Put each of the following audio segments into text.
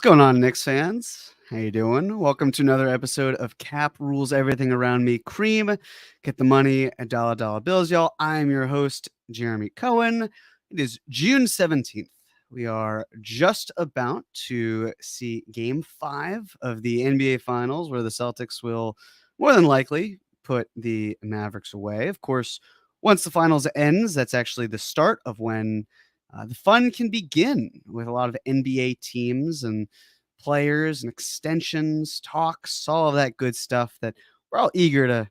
going on, Knicks fans? How you doing? Welcome to another episode of Cap Rules Everything Around Me. Cream, get the money and dollar bills, y'all. I'm your host, Jeremy Cohen. It is June 17th. We are just about to see Game 5 of the NBA Finals, where the Celtics will more than likely put the Mavericks away. Of course, once the finals ends, that's actually the start of when the fun can begin with a lot of NBA teams and players and extensions, talks, all of that good stuff that we're all eager to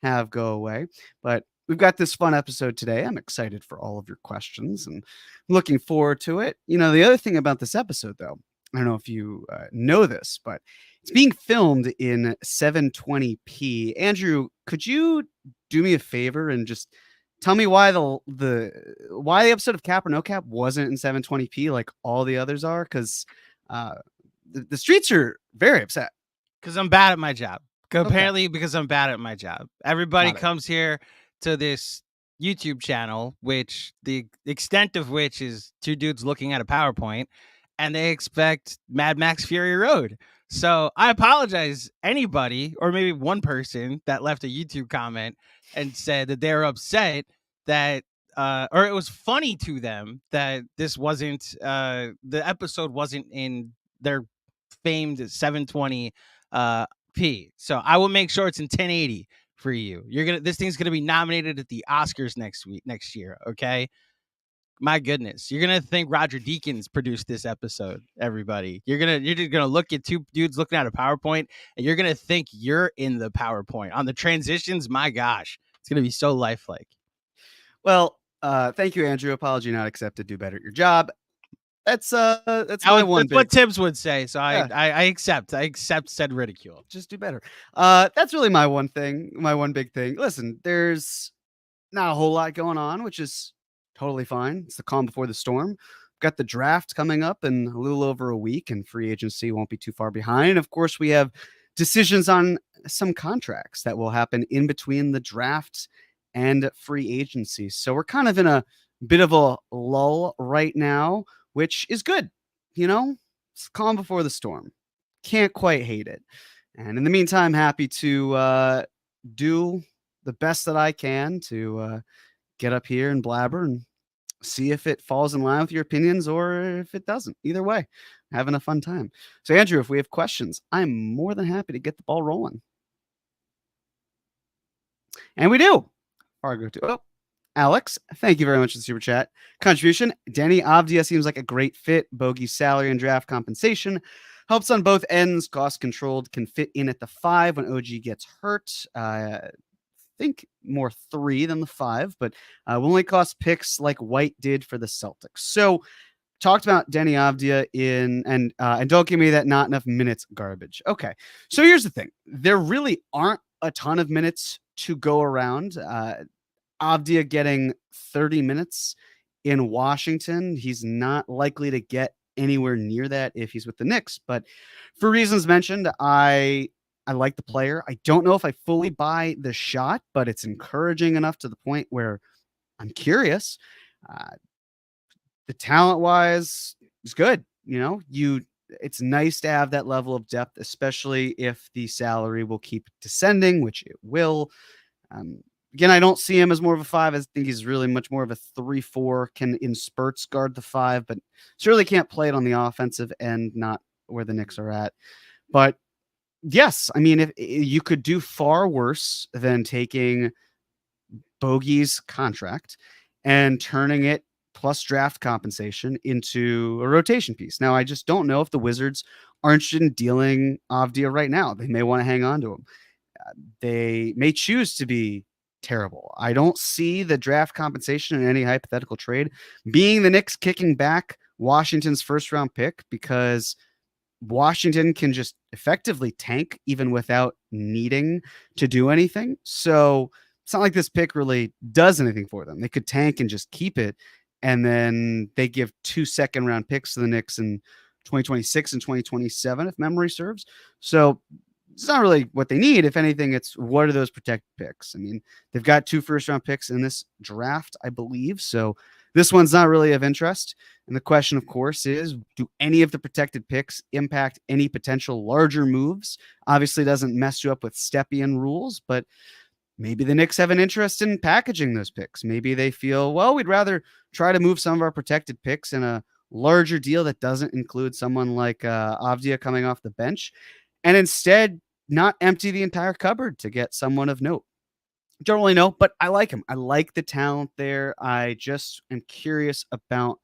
have go away. But we've got this fun episode today. I'm excited for all of your questions and looking forward to it. You know, the other thing about this episode, though, I don't know if you know this, but it's being filmed in 720p. Andrew, could you do me a favor and just tell me why why the episode of Cap or No Cap wasn't in 720p like all the others are? Because the streets are very upset. Because I'm bad at my job. Apparently, because I'm bad at my job. Everybody comes here to this YouTube channel, which the extent of which is two dudes looking at a PowerPoint, and they expect Mad Max Fury Road. So I apologize, anybody, or maybe one person that left a YouTube comment and said that they're upset that, or it was funny to them that this wasn't, the episode wasn't in their famed 720p. So I will make sure it's in 1080 for you. This thing's gonna be nominated at the Oscars next year. Okay. My goodness, you're gonna think Roger Deakins produced this episode. Everybody, you're just gonna look at two dudes looking at a PowerPoint, and you're gonna think you're in the PowerPoint on the transitions. My gosh, it's gonna be so lifelike. Well, thank you, Andrew. Apology not accepted. Do better at your job. That's what Tibbs would say. So yeah. I accept said ridicule. Just do better. That's really my one big thing. Listen, there's not a whole lot going on, which is totally fine. It's the calm before the storm. We've got the draft coming up in a little over a week, and free agency won't be too far behind. Of course, we have decisions on some contracts that will happen in between the draft and free agency. So we're kind of in a bit of a lull right now, which is good. You know, it's calm before the storm. Can't quite hate it. And in the meantime, happy to do the best that I can to get up here and blabber and see if it falls in line with your opinions or if it doesn't. Either way, having a fun time. So, Andrew, if we have questions, I'm more than happy to get the ball rolling. And we do. Alex, thank you very much for the super chat contribution. Denny Avdia seems like a great fit. Bogey's salary and draft compensation helps on both ends. Cost controlled, can fit in at the 5 when OG gets hurt. Think more 3 than the 5, but will only cost picks like White did for the Celtics. So talked about Denny Avdia and don't give me that not enough minutes garbage. Okay, so here's the thing. There really aren't a ton of minutes to go around. Avdia getting 30 minutes in Washington. He's not likely to get anywhere near that if he's with the Knicks, but for reasons mentioned, I like the player. I don't know if I fully buy the shot, but it's encouraging enough to the point where I'm curious. The talent-wise is good. You know, it's nice to have that level of depth, especially if the salary will keep descending, which it will. Again, I don't see him as more of a 5. I think he's really much more of a 3-4, can in spurts guard the 5, but certainly can't play it on the offensive end, not where the Knicks are at. But yes, I mean, if you could do far worse than taking Bogey's contract and turning it plus draft compensation into a rotation piece. Now, I just don't know if the Wizards are interested in dealing Avdia right now. They may want to hang on to him. They may choose to be terrible. I don't see the draft compensation in any hypothetical trade being the Knicks kicking back Washington's first round pick, because Washington can just effectively tank even without needing to do anything. So it's not like this pick really does anything for them. They could tank and just keep it, and then they give 2 second-round picks to the Knicks in 2026 and 2027, if memory serves. So It's not really what they need. If anything, it's what are those protected picks? I mean, they've got 2 first-round picks in this draft, I believe. So this one's not really of interest. And the question, of course, is do any of the protected picks impact any potential larger moves? Obviously, doesn't mess you up with Stepien rules, but maybe the Knicks have an interest in packaging those picks. Maybe they feel, well, we'd rather try to move some of our protected picks in a larger deal that doesn't include someone like Avdia coming off the bench, and instead not empty the entire cupboard to get someone of note. Don't really know, but I like him. I like the talent there. I just am curious about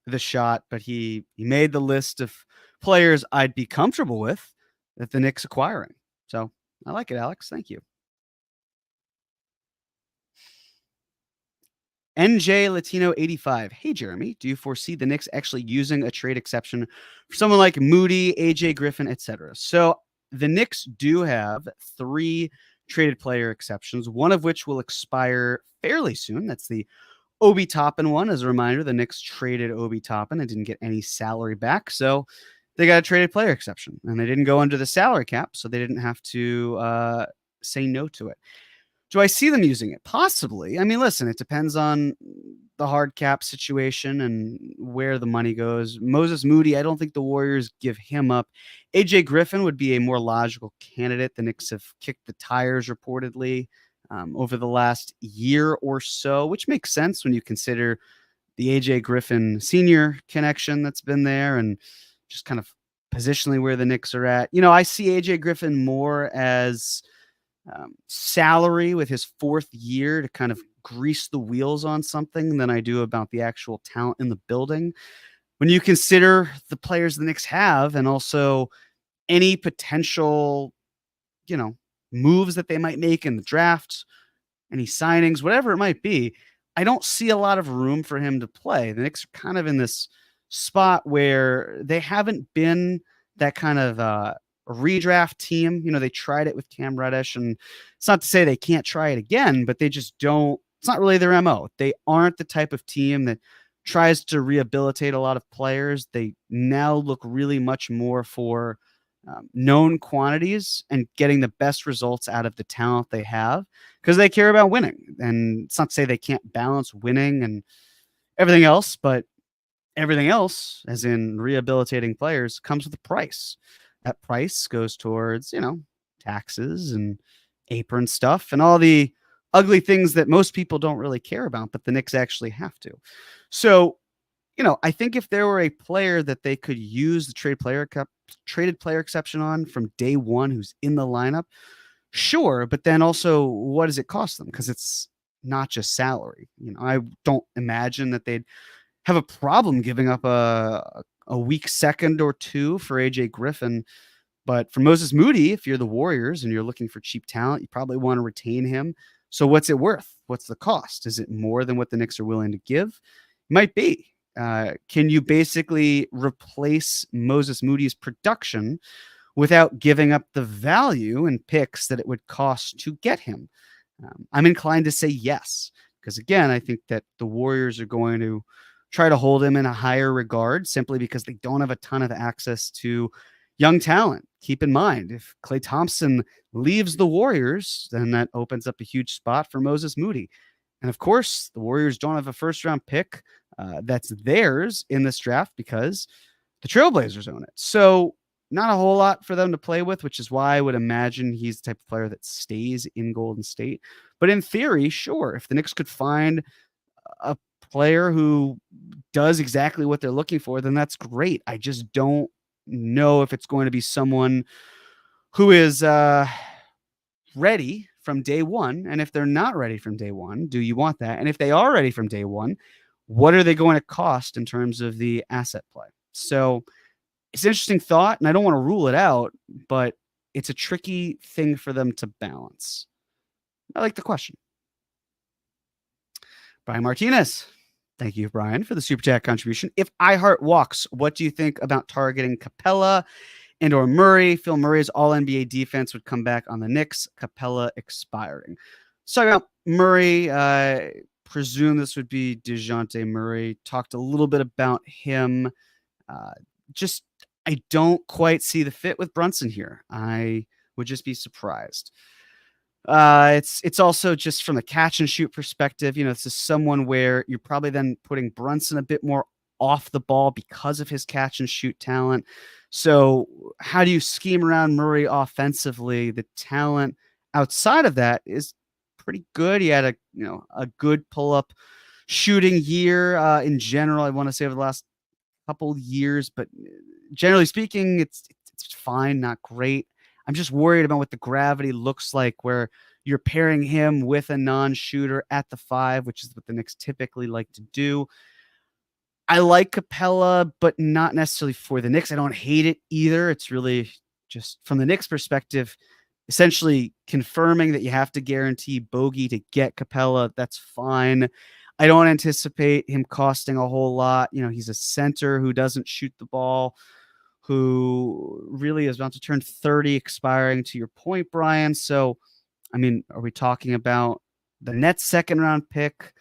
the shot, but he made the list of players I'd be comfortable with that the Knicks acquiring. So I like it, Alex. Thank you. NJ Latino 85. Hey, Jeremy, do you foresee the Knicks actually using a trade exception for someone like Moody, AJ Griffin, etc.? So the Knicks do have 3 traded player exceptions, one of which will expire fairly soon. That's the Obi Toppin one. As a reminder, the Knicks traded Obi Toppin and didn't get any salary back. So they got a traded player exception, and they didn't go under the salary cap, so they didn't have to say no to it. Do I see them using it? Possibly. I mean, listen, it depends on the hard cap situation and where the money goes. Moses Moody, I don't think the Warriors give him up. AJ Griffin would be a more logical candidate. The Knicks have kicked the tires reportedly over the last year or so, which makes sense when you consider the AJ Griffin senior connection that's been there and just kind of positionally where the Knicks are at. You know, I see AJ Griffin more as salary with his 4th year to kind of grease the wheels on something than I do about the actual talent in the building. When you consider the players the Knicks have and also any potential, moves that they might make in the draft, any signings, whatever it might be, I don't see a lot of room for him to play. The Knicks are kind of in this spot where they haven't been that kind of redraft team. They tried it with Cam Reddish, and it's not to say they can't try it again, but they just don't. It's not really their MO. They aren't the type of team that tries to rehabilitate a lot of players. They now look really much more for known quantities and getting the best results out of the talent they have because they care about winning. And it's not to say they can't balance winning and everything else, but everything else, as in rehabilitating players, comes with a price. That price goes towards, taxes and apron stuff and all the ugly things that most people don't really care about, but the Knicks actually have to. So, I think if there were a player that they could use the traded player exception on from day one who's in the lineup, sure, but then also what does it cost them? Because it's not just salary. I don't imagine that they'd have a problem giving up a weak second or 2 for AJ Griffin. But for Moses Moody, if you're the Warriors and you're looking for cheap talent, you probably want to retain him. So what's it worth? What's the cost? Is it more than what the Knicks are willing to give? Might be. Can you basically replace Moses Moody's production without giving up the value and picks that it would cost to get him? I'm inclined to say yes, because again, I think that the Warriors are going to try to hold him in a higher regard simply because they don't have a ton of access to young talent. Keep in mind, if Klay Thompson leaves the Warriors, then that opens up a huge spot for Moses Moody. And of course, the Warriors don't have a first-round pick that's theirs in this draft because the Trailblazers own it. So not a whole lot for them to play with, which is why I would imagine he's the type of player that stays in Golden State. But in theory, sure, if the Knicks could find a player who does exactly what they're looking for, then that's great. I just don't know if it's going to be someone who is ready from day one. And if they're not ready from day one, do you want that? And if they are ready from day one, what are they going to cost in terms of the asset play? So it's an interesting thought, and I don't want to rule it out, but it's a tricky thing for them to balance. I like the question. Brian Martinez. Thank you, Brian, for the Super Chat contribution. If iHeart walks, what do you think about targeting Capella and or Murray? Phil Murray's all-NBA defense would come back on the Knicks. Capella expiring. So about Murray, presume this would be DeJounte Murray. Talked a little bit about him. I don't quite see the fit with Brunson here. I Would just be surprised. It's also just from the catch and shoot perspective. This is someone where you're probably then putting Brunson a bit more off the ball because of his catch and shoot talent. So how do you scheme around Murray offensively? The talent outside of that is pretty good. He had a good pull up shooting year in general. I want to say over the last couple years, but generally speaking, it's fine, not great. I'm just worried about what the gravity looks like where you're pairing him with a non-shooter at the 5, which is what the Knicks typically like to do. I like Capella, but not necessarily for the Knicks. I don't hate it either. It's really just from the Knicks perspective, essentially confirming that you have to guarantee Bogey to get Capella. That's fine. I don't anticipate him costing a whole lot. He's a center who doesn't shoot the ball, who really is about to turn 30, expiring, to your point, Brian. So, are we talking about the Nets' second-round pick?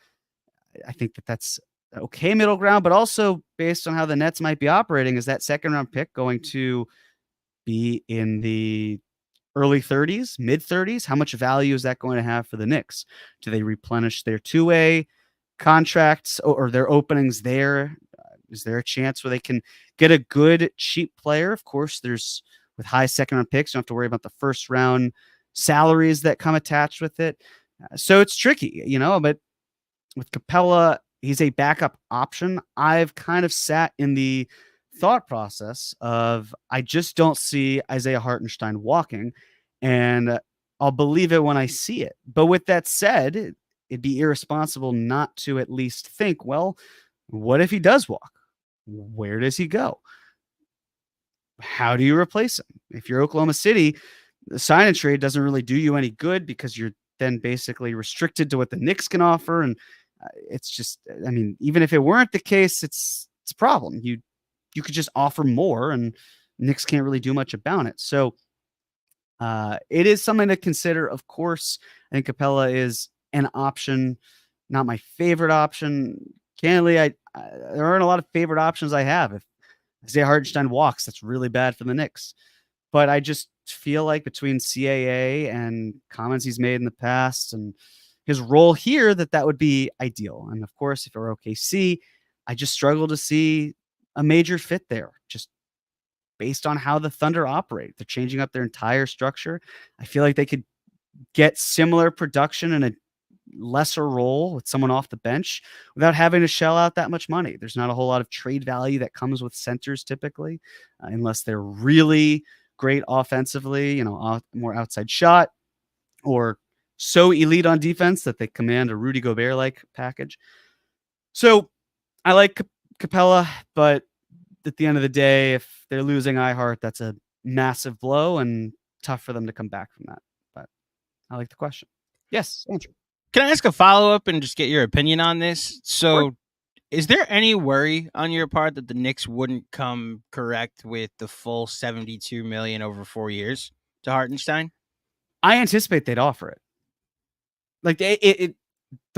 I think that's okay middle ground, but also based on how the Nets might be operating, is that second-round pick going to be in the early 30s, mid-30s? How much value is that going to have for the Knicks? Do they replenish their two-way contracts or their openings there? Is there a chance where they can get a good, cheap player? Of course, with high second-round picks, you don't have to worry about the first-round salaries that come attached with it. So it's tricky, but with Capella, he's a backup option. I've kind of sat in the thought process of I just don't see Isaiah Hartenstein walking, and I'll believe it when I see it. But with that said, it'd be irresponsible not to at least think, well, what if he does walk? Where does he go? How do you replace him? If you're Oklahoma City, the sign and trade doesn't really do you any good because you're then basically restricted to what the Knicks can offer. And it's just, even if it weren't the case, it's a problem. You could just offer more and Knicks can't really do much about it. So it is something to consider. Of course, I think Capella is an option, not my favorite option. Candidly, there aren't a lot of favorite options I have. If Isaiah Hartenstein walks, that's really bad for the Knicks. But I just feel like between C.R.E.A. and comments he's made in the past and his role here, that would be ideal. And of course, if it were OKC, I just struggle to see a major fit there, just based on how the Thunder operate. They're changing up their entire structure. I feel like they could get similar production in a lesser role with someone off the bench without having to shell out that much money. There's not a whole lot of trade value that comes with centers typically, unless they're really great offensively, more outside shot, or so elite on defense that they command a Rudy Gobert-like package. So I like Capella, but at the end of the day, if they're losing iHeart, that's a massive blow and tough for them to come back from that. But I like the question. Yes, Andrew. Can I ask a follow-up and just get your opinion on this? So is there any worry on your part that the Knicks wouldn't come correct with the full $72 million over 4 years to Hartenstein? I anticipate they'd offer it. Like the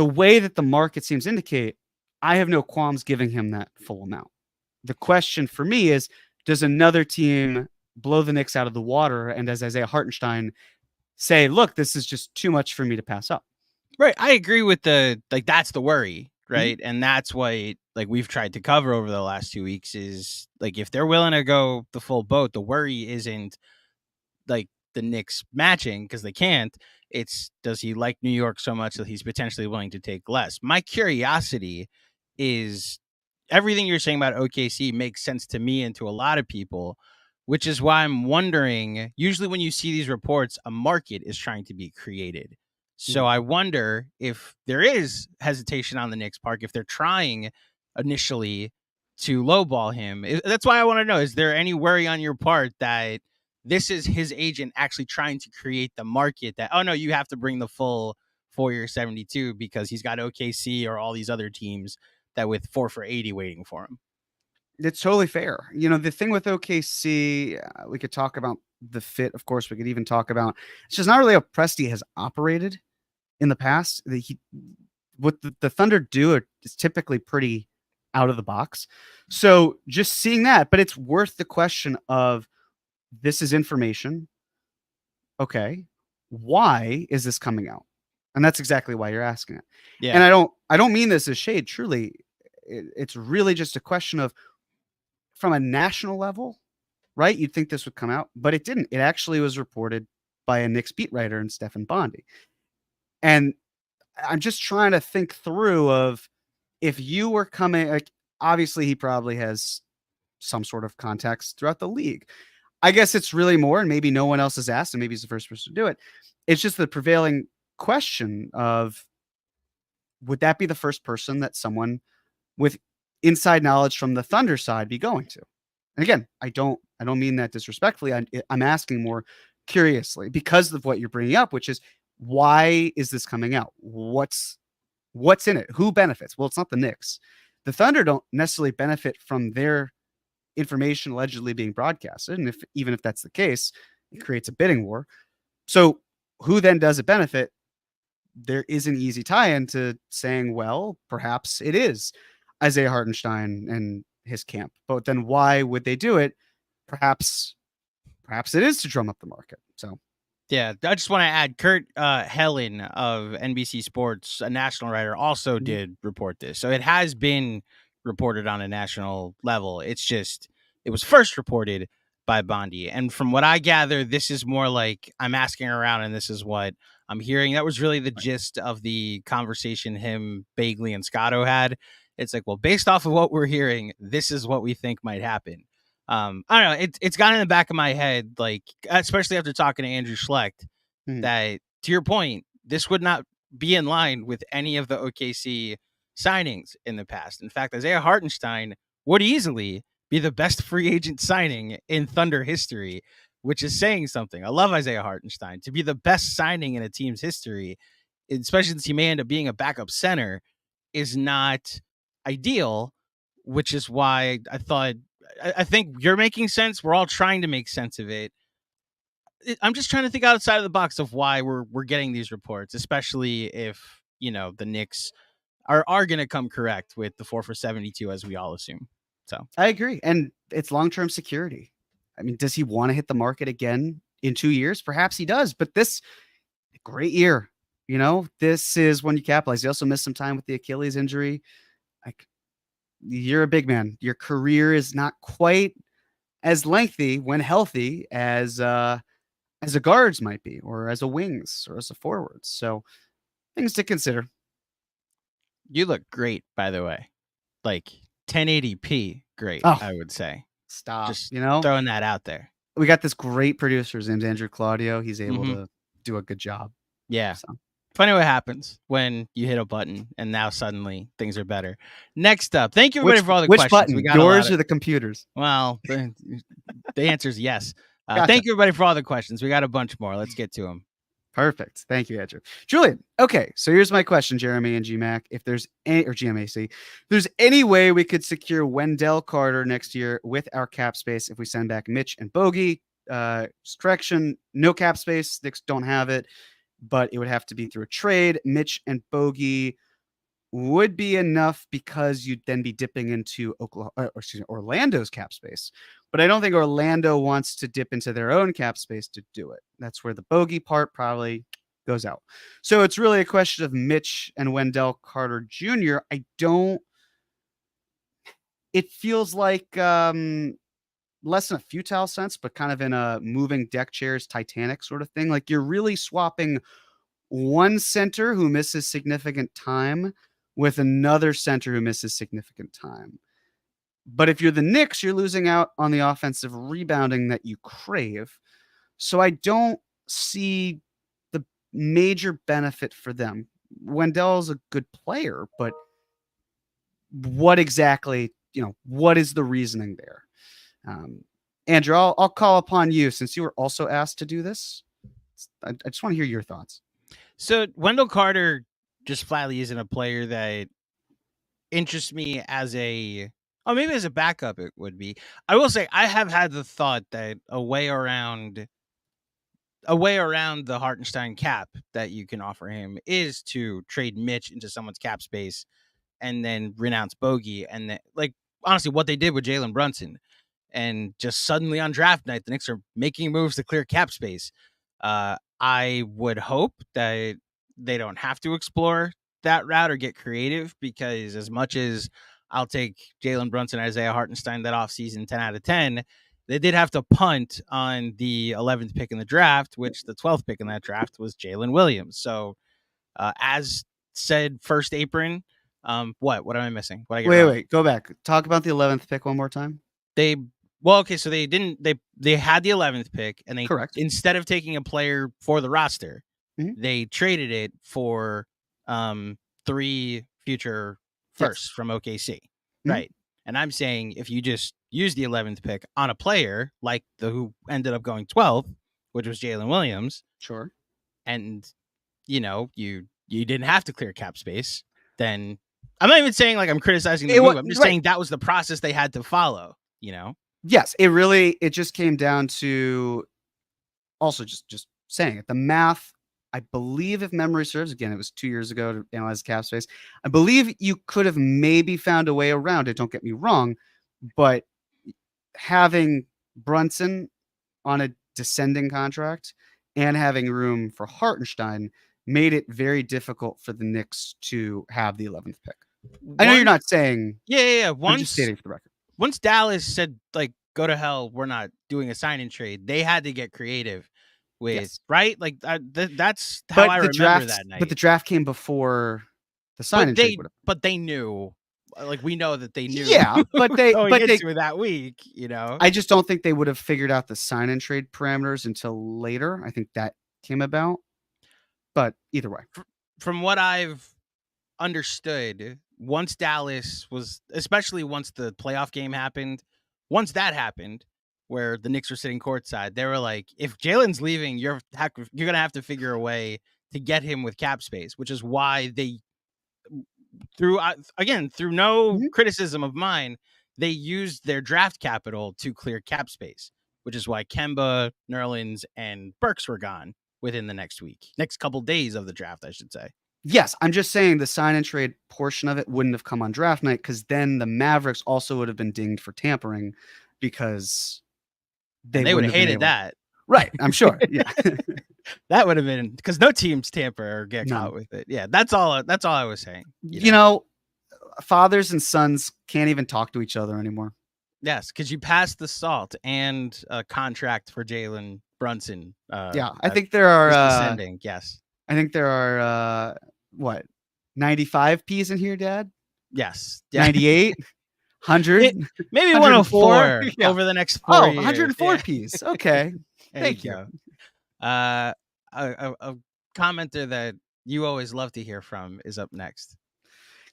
way that the market seems to indicate, I have no qualms giving him that full amount. The question for me is, does another team blow the Knicks out of the water? And does Isaiah Hartenstein say, look, this is just too much for me to pass up? Right. I agree with that's the worry. Right. Mm-hmm. And that's what we've tried to cover over the last 2 weeks is if they're willing to go the full boat, the worry isn't the Knicks matching because they can't. It's, does he like New York so much that he's potentially willing to take less? My curiosity is everything you're saying about OKC makes sense to me and to a lot of people, which is why I'm wondering, usually when you see these reports, a market is trying to be created. So I wonder if there is hesitation on the Knicks' part, if they're trying initially to lowball him. That's why I want to know, is there any worry on your part that this is his agent actually trying to create the market that, oh, no, you have to bring the full 4-year 72 because he's got OKC or all these other teams that with 4 for 80 waiting for him? It's totally fair. The thing with OKC, we could talk about the fit. Of course, we could even talk about, it's just not really how Presti has operated in the past. What the Thunder do is typically pretty out of the box. So just seeing that, but it's worth the question of, this is information. okay, why is this coming out? And that's exactly why you're asking it. Yeah. And I don't mean this as shade. Truly, it's really just a question of, from a national level, right? You'd think this would come out, but it didn't. It actually was reported by a Knicks beat writer and Stefan Bondi. And I'm just trying to think through of, if you were coming, like, obviously he probably has some sort of context throughout the league. I guess it's really more, and maybe no one else has asked, and maybe he's the first person to do it. It's just the prevailing question of, would that be the first person that someone with inside knowledge from the Thunder side be going to? And again, I don't mean that disrespectfully. I'm asking more curiously because of what you're bringing up, which is, why is this coming out? What's in it? Who benefits? Well, it's not the Knicks. The Thunder don't necessarily benefit from their information allegedly being broadcasted, and even if that's the case, it creates a bidding war. So who then does it benefit? There is an easy tie-in to saying, well, perhaps it is Isaiah Hartenstein and his camp. But then why would they do it? Perhaps it is to drum up the market. So yeah, I just want to add, Kurt Helen of NBC Sports, a national writer, also did report this. So it has been reported on a national level. It's just, it was first reported by Bondi. And from what I gather, this is more like, I'm asking around and this is what I'm hearing. That was really the gist of the conversation him, Bagley, and Scotto had. It's like, well, based off of what we're hearing, this is what we think might happen. I don't know. It's got in the back of my head, like, especially after talking to Andrew Schlecht, that, to your point, this would not be in line with any of the OKC signings in the past. In fact, Isaiah Hartenstein would easily be the best free agent signing in Thunder history, which is saying something. I love Isaiah Hartenstein. To be the best signing in a team's history, especially since he may end up being a backup center, is not ideal, which is why I think you're making sense. We're all trying to make sense of it. I'm just trying to think outside of the box of why we're getting these reports, especially if, the Knicks are going to come correct with the 4 for 72, as we all assume. So I agree. And it's long-term security. I mean, does he want to hit the market again in 2 years? Perhaps he does, but this great year, this is when you capitalize. He also missed some time with the Achilles injury. Like, you're a big man. Your career is not quite as lengthy when healthy as a guards might be, or as a wings, or as a forwards. So things to consider. You look great, by the way. Like 1080p, great, I would say. Stop. Just throwing that out there. We got this great producer. His name's Andrew Claudio. He's able to do a good job. Yeah. So. Funny what happens when you hit a button and now suddenly things are better. Next up, thank you everybody for all the questions. Which button? We got yours or the computers? Well, the answer is yes. Gotcha. Thank you everybody for all the questions. We got a bunch more. Let's get to them. Perfect. Thank you, Andrew. Julian, okay, so here's my question, Jeremy and GMAC. If there's any, or GMAC, if there's any way we could secure Wendell Carter next year with our cap space if we send back Mitch and Bogey, correction, no cap space. Knicks don't have it, but it would have to be through a trade. Mitch and Bogey would be enough because you'd then be dipping into Orlando's cap space. But I don't think Orlando wants to dip into their own cap space to do it. That's where the Bogey part probably goes out. So it's really a question of Mitch and Wendell Carter Jr. It feels like less in a futile sense, but kind of in a moving deck chairs Titanic sort of thing. Like, you're really swapping one center who misses significant time with another center who misses significant time. But if you're the Knicks, you're losing out on the offensive rebounding that you crave. So I don't see the major benefit for them. Wendell's a good player, but what exactly, what is the reasoning there? Andrew, I'll call upon you since you were also asked to do this. I just want to hear your thoughts. So Wendell Carter just flatly isn't a player that interests me as maybe as a backup it would be. I will say I have had the thought that a way around the Hartenstein cap that you can offer him is to trade Mitch into someone's cap space and then renounce Bogey. And then, like, honestly, what they did with Jalen Brunson, and just suddenly on draft night, the Knicks are making moves to clear cap space. I would hope that they don't have to explore that route or get creative, because as much as I'll take Jalen Brunson, Isaiah Hartenstein that offseason 10 out of 10, they did have to punt on the 11th pick in the draft, which the 12th pick in that draft was Jalen Williams. So as said, first apron, what am I missing? What I get wrong? Wait, go back. Talk about the 11th pick one more time. So they didn't. They had the 11th pick, and Correct. Instead of taking a player for the roster, they traded it for 3 future firsts from OKC, right? And I'm saying if you just use the 11th pick on a player like who ended up going 12th, which was Jalen Williams, sure, and you didn't have to clear cap space, then I'm not even saying like I'm criticizing the move. I'm just saying that was the process they had to follow. Yes, it just came down to also just saying it. The math, I believe, if memory serves, again, it was 2 years ago to analyze cap space. I believe you could have maybe found a way around it. Don't get me wrong, but having Brunson on a descending contract and having room for Hartenstein made it very difficult for the Knicks to have the 11th pick. I know you're not saying. Yeah. I'm just stating for the record. Once Dallas said, like, go to hell, we're not doing a sign and trade, they had to get creative with, right? Like, that's how I remember that night. But the draft came before the sign and trade. But they knew. Like, we know that they knew. Yeah, but they into that week, I just don't think they would have figured out the sign and trade parameters until later. I think that came about. But either way. From what I've understood, once Dallas was, especially once the playoff game happened, once that happened, where the Knicks were sitting courtside, they were like, if Jalen's leaving, you're going to have to figure a way to get him with cap space, which is why they, through no criticism of mine, they used their draft capital to clear cap space, which is why Kemba, Nerlens, and Burks were gone within the next couple days of the draft, I should say. Yes, I'm just saying the sign and trade portion of it wouldn't have come on draft night, because then the Mavericks also would have been dinged for tampering, because they would have hated that. Right, I'm sure. Yeah. That would have been, because no teams tamper or get caught with it. Yeah, that's all I was saying. Fathers and sons can't even talk to each other anymore. Yes, because you passed the SALT and a contract for Jalen Brunson. I think there are descending. Yes. I think there are 95 P's in here, Dad? Yes. 98, 100, maybe 104 over the next 4 years. 104 P's. Okay. Thank you. A commenter that you always love to hear from is up next.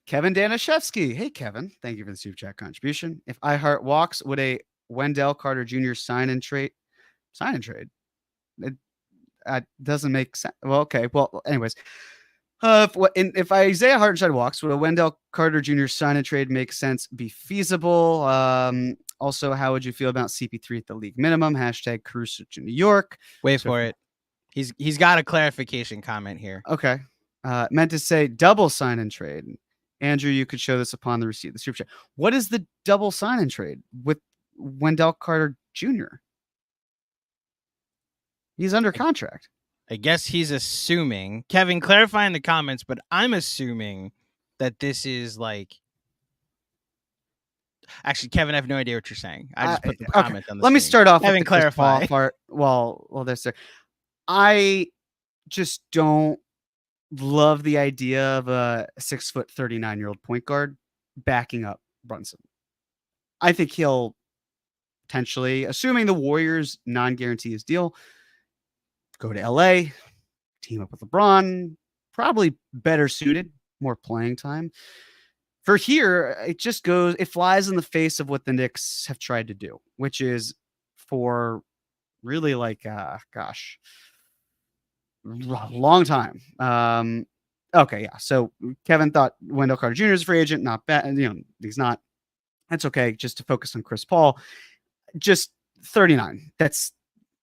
Kevin Danishevsky. Hey, Kevin. Thank you for the super chat contribution. If iHeart walks, would a Wendell Carter Jr. sign and trade? It doesn't make sense. Well, okay. Well, anyways, if Isaiah Hartenstein walks, would a Wendell Carter Jr. sign and trade make sense, be feasible? Also, how would you feel about CP3 at the league minimum? # Caruso to New York. Wait for it. He's got a clarification comment here. Okay. Meant to say double sign and trade. Andrew, you could show this upon the receipt of the super chat. What is the double sign and trade with Wendell Carter Jr.? He's under contract. I guess he's assuming, Kevin, clarify in the comments, but I'm assuming that this is like, actually, Kevin, I have no idea what you're saying. I just put the comment on the Let me start off Kevin, with the clarify part. Well, that's there. I just don't love the idea of a 6'39" point guard backing up Brunson. I think he'll potentially, assuming the Warriors non-guarantee his deal, go to LA, team up with LeBron, probably better suited, more playing time. For here, it flies in the face of what the Knicks have tried to do, which is for really a long time. Okay, yeah. So Kevin thought Wendell Carter Jr. is a free agent, not bad. He's not. That's okay. Just to focus on Chris Paul, just 39. That's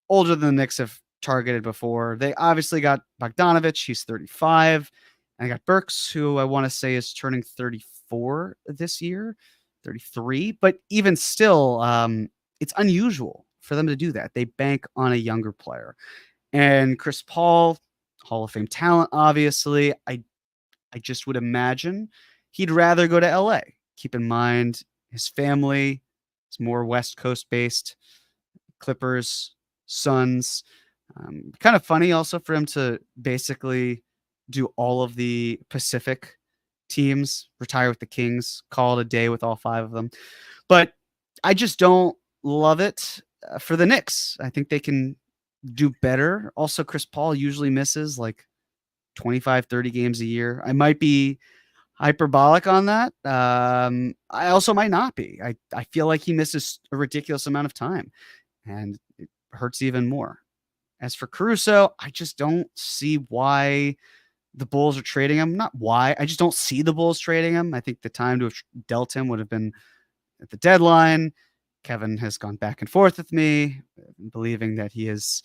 older than the Knicks have targeted before. They obviously got Bogdanovic. He's 35. And I got Burks, who I want to say is turning 34 this year, 33. But even still, it's unusual for them to do that. They bank on a younger player. And Chris Paul, Hall of Fame talent, obviously. I just would imagine he'd rather go to LA. Keep in mind his family is more West Coast based. Clippers, Suns. Kind of funny also for him to basically do all of the Pacific teams, retire with the Kings, call it a day with all 5 of them. But I just don't love it for the Knicks. I think they can do better. Also, Chris Paul usually misses like 25, 30 games a year. I might be hyperbolic on that. I also might not be. I feel like he misses a ridiculous amount of time, and it hurts even more. As for Caruso, I just don't see why the Bulls are trading him. Not why. I just don't see the Bulls trading him. I think the time to have dealt him would have been at the deadline. Kevin has gone back and forth with me, believing that he is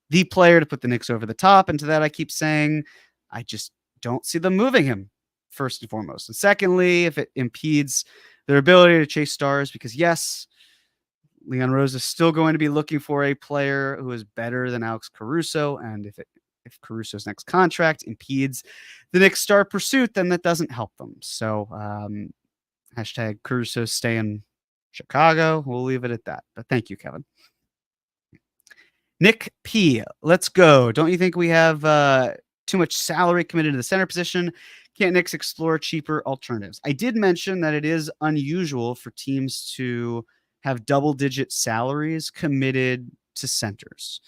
the player to put the Knicks over the top. And to that, I keep saying, I just don't see them moving him, first and foremost. And secondly, if it impedes their ability to chase stars, because yes, Leon Rose is still going to be looking for a player who is better than Alex Caruso. And if Caruso's next contract impedes the Knicks' star pursuit, then that doesn't help them. So hashtag Caruso stay in Chicago. We'll leave it at that. But thank you, Kevin. Nick P, let's go. Don't you think we have too much salary committed to the center position? Can't Knicks explore cheaper alternatives? I did mention that it is unusual for teams to have double-digit salaries committed to centers.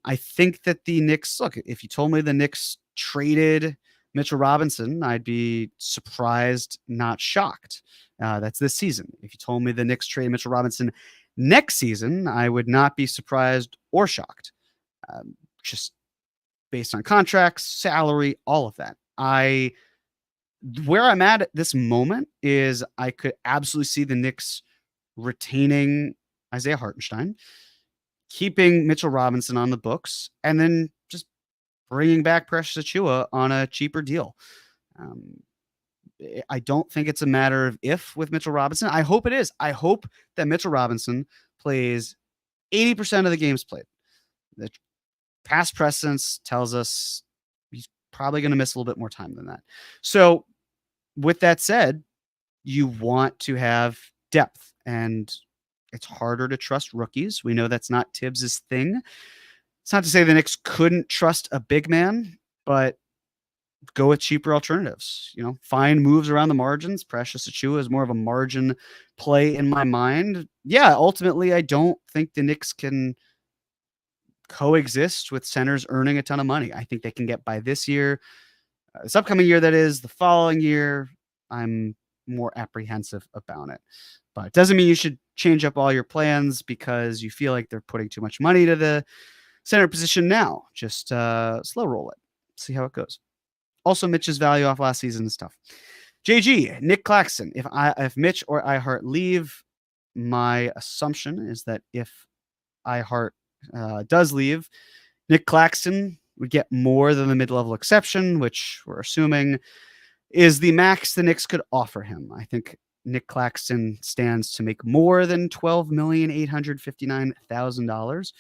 I think that the Knicks, look, if you told me the Knicks traded Mitchell Robinson, I'd be surprised, not shocked. That's this season. If you told me the Knicks traded Mitchell Robinson next season, I would not be surprised or shocked. Just based on contracts, salary, all of that. Where I'm at this moment is I could absolutely see the Knicks retaining Isaiah Hartenstein, keeping Mitchell Robinson on the books, and then just bringing back Precious Achiuwa on a cheaper deal. I don't think it's a matter of if with Mitchell Robinson. I hope it is. I hope that Mitchell Robinson plays 80% of the games played. The past precedence tells us he's probably going to miss a little bit more time than that. So with that said, you want to have depth, and it's harder to trust rookies. We know that's not Tibbs's thing. It's not to say the Knicks couldn't trust a big man, but go with cheaper alternatives. Find moves around the margins. Precious Achiuwa is more of a margin play in my mind. Yeah, ultimately, I don't think the Knicks can coexist with centers earning a ton of money. I think they can get by this year. This upcoming year, that is. The following year, I'm more apprehensive about it. But it doesn't mean you should change up all your plans because you feel like they're putting too much money to the center position now. Just slow roll it. See how it goes. Also, Mitch's value off last season is tough. JG, Nick Claxton. If Mitch or iHeart leave, my assumption is that if iHeart does leave, Nick Claxton would get more than the mid-level exception, which we're assuming is the max the Knicks could offer him. I think Nick Claxton stands to make more than $12,859,000. I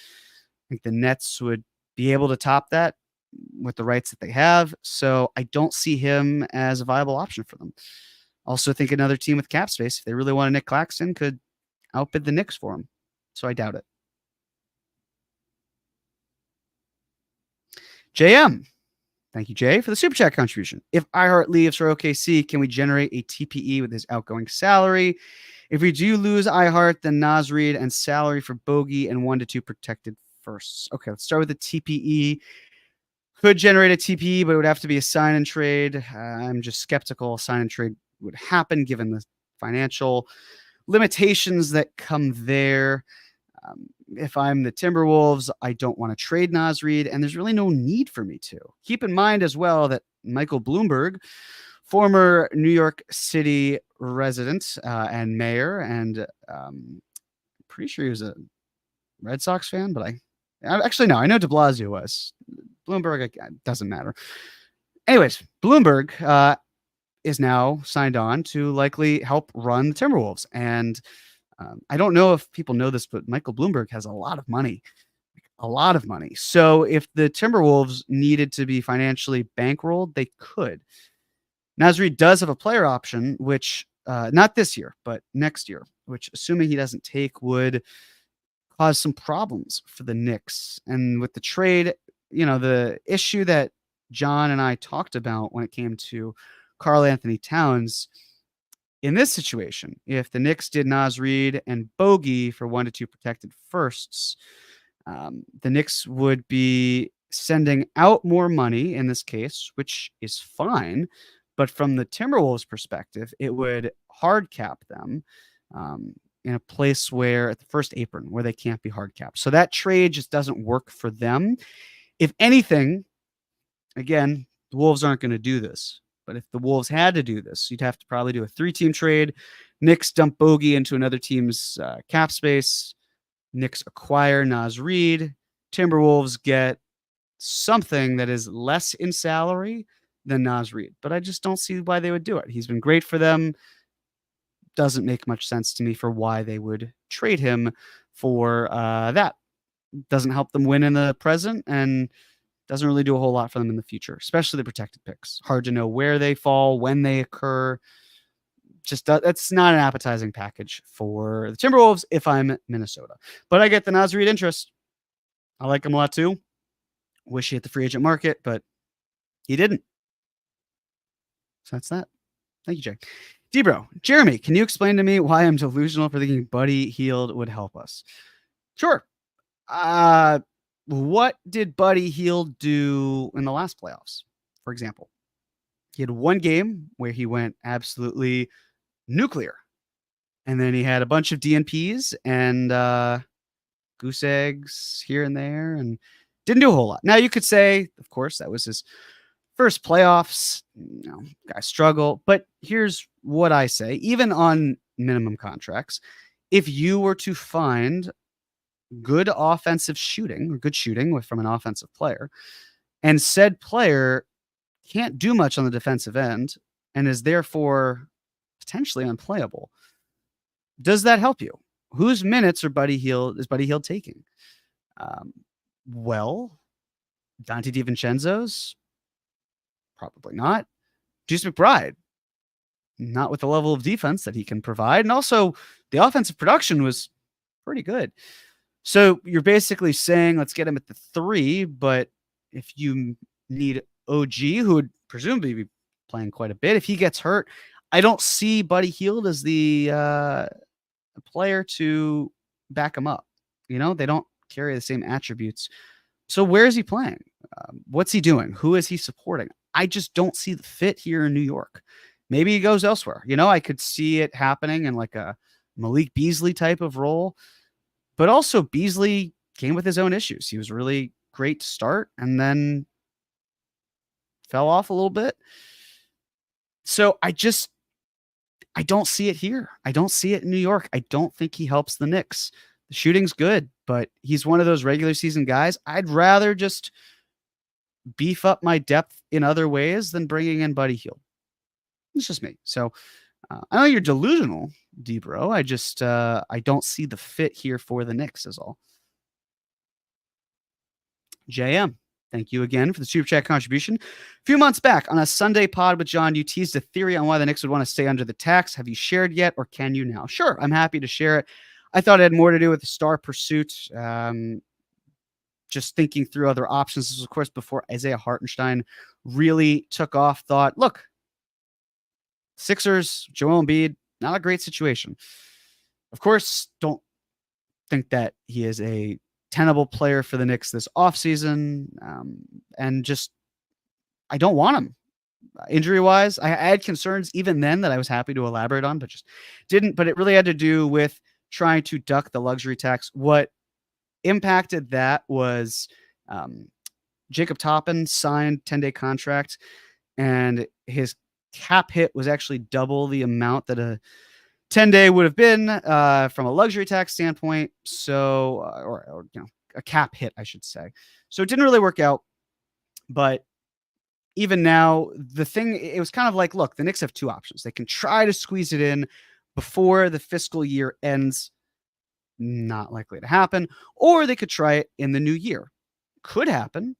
think the Nets would be able to top that with the rights that they have. So I don't see him as a viable option for them. Also think another team with cap space, if they really want a Nick Claxton, could outbid the Knicks for him. So I doubt it. JM. Thank you, Jay, for the super chat contribution. If iHeart leaves for OKC, can we generate a TPE with his outgoing salary? If we do lose iHeart, then Naz Reid and salary for Bogey and 1 to 2 protected firsts. Okay, let's start with the TPE. Could generate a TPE, but it would have to be a sign and trade. I'm just skeptical a sign and trade would happen given the financial limitations that come there. If I'm the Timberwolves, I don't want to trade Naz Reid, and there's really no need for me to. Keep in mind as well that Michael Bloomberg, former New York City resident and mayor, and pretty sure he was a Red Sox fan, but actually, no, I know de Blasio was. Bloomberg, doesn't matter. Anyways, Bloomberg is now signed on to likely help run the Timberwolves. And I don't know if people know this, but Michael Bloomberg has a lot of money, a lot of money. So if the Timberwolves needed to be financially bankrolled, they could. Naz Reid does have a player option, which not this year, but next year, which assuming he doesn't take would cause some problems for the Knicks. And with the trade, the issue that John and I talked about when it came to Karl Anthony Towns, in this situation, if the Knicks did Naz Reid and Bogey for 1 to 2 protected firsts, the Knicks would be sending out more money in this case, which is fine. But from the Timberwolves' perspective, it would hard cap them in a place where at the first apron where they can't be hard capped. So that trade just doesn't work for them. If anything, again, the Wolves aren't going to do this. But if the Wolves had to do this, you'd have to probably do a 3-team trade. Knicks dump Bogey into another team's cap space. Knicks acquire Naz Reid. Timberwolves get something that is less in salary than Naz Reid. But I just don't see why they would do it. He's been great for them. Doesn't make much sense to me for why they would trade him for that. Doesn't help them win in the present and doesn't really do a whole lot for them in the future, especially the protected picks. Hard to know where they fall, when they occur. Just that's not an appetizing package for the Timberwolves if I'm Minnesota. But I get the Naz Reid interest. I like him a lot too. Wish he hit the free agent market, but he didn't. So that's that. Thank you, Jay. D-Bro, Jeremy, can you explain to me why I'm delusional for thinking Buddy Hield would help us? Sure. What did Buddy Hield do in the last playoffs, for example? He had one game where he went absolutely nuclear. And then he had a bunch of DNPs and goose eggs here and there and didn't do a whole lot. Now, you could say, of course, that was his first playoffs. Guys struggle. But here's what I say. Even on minimum contracts, if you were to find good offensive shooting or good shooting from an offensive player, and said player can't do much on the defensive end and is therefore potentially unplayable, does that help you? Whose minutes is Buddy Hield taking? Well, Dante DiVincenzo's? Probably not. Juice McBride? Not with the level of defense that he can provide. And also, the offensive production was pretty good. So you're basically saying, let's get him at the 3, but if you need OG, who would presumably be playing quite a bit, if he gets hurt, I don't see Buddy Hield as the player to back him up. They don't carry the same attributes. So where is he playing? What's he doing? Who is he supporting? I just don't see the fit here in New York. Maybe he goes elsewhere. I could see it happening in like a Malik Beasley type of role. But also Beasley came with his own issues. He was really great to start and then fell off a little bit. So I don't see it here. I don't see it in New York. I don't think he helps the Knicks. The shooting's good, but he's one of those regular season guys. I'd rather just beef up my depth in other ways than bringing in Buddy Hield. It's just me. So I know you're delusional, D-Bro. I just I don't see the fit here for the Knicks is all. JM, thank you again for the Super Chat contribution. A few months back on a Sunday pod with John, you teased a theory on why the Knicks would want to stay under the tax. Have you shared yet, or can you now? Sure, I'm happy to share it. I thought it had more to do with the star pursuit. Just thinking through other options. This was, of course, before Isaiah Hartenstein really took off. Thought, look, Sixers, Joel Embiid, not a great situation. Of course, don't think that he is a tenable player for the Knicks this offseason. And just, I don't want him. Injury-wise, I had concerns even then that I was happy to elaborate on, but just didn't. But it really had to do with trying to duck the luxury tax. What impacted that was Jacob Toppin signed 10-day contract, and his cap hit was actually double the amount that a 10-day would have been from a luxury tax standpoint. So, or a cap hit, I should say. So it didn't really work out. But even now, it was kind of like, look, the Knicks have two options. They can try to squeeze it in before the fiscal year ends. Not likely to happen. Or they could try it in the new year. Could happen,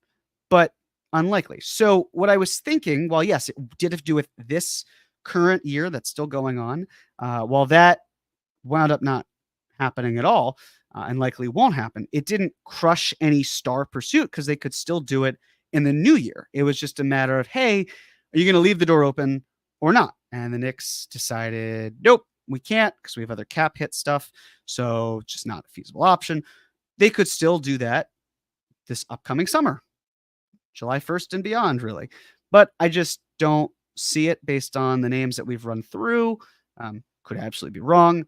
but unlikely. So what I was thinking, well, yes, it did have to do with this current year that's still going on. While that wound up not happening at all, and likely won't happen, it didn't crush any star pursuit because they could still do it in the new year. It was just a matter of, hey, are you going to leave the door open or not? And the Knicks decided, nope, we can't because we have other cap hit stuff. So it's just not a feasible option. They could still do that this upcoming summer, July 1st and beyond, really. But I just don't see it based on the names that we've run through. Could absolutely be wrong.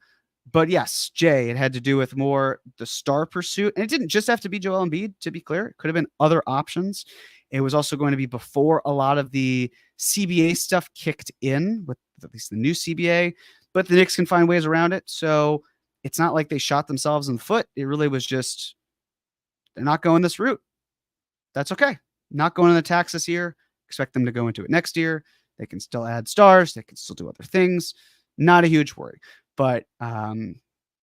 But yes, Jay, it had to do with more the star pursuit. And it didn't just have to be Joel Embiid, to be clear. It could have been other options. It was also going to be before a lot of the CBA stuff kicked in, with at least the new CBA. But the Knicks can find ways around it. So it's not like they shot themselves in the foot. It really was just, they're not going this route. That's okay. Not going on the tax this year. Expect them to go into it next year. They can still add stars. They can still do other things. Not a huge worry. But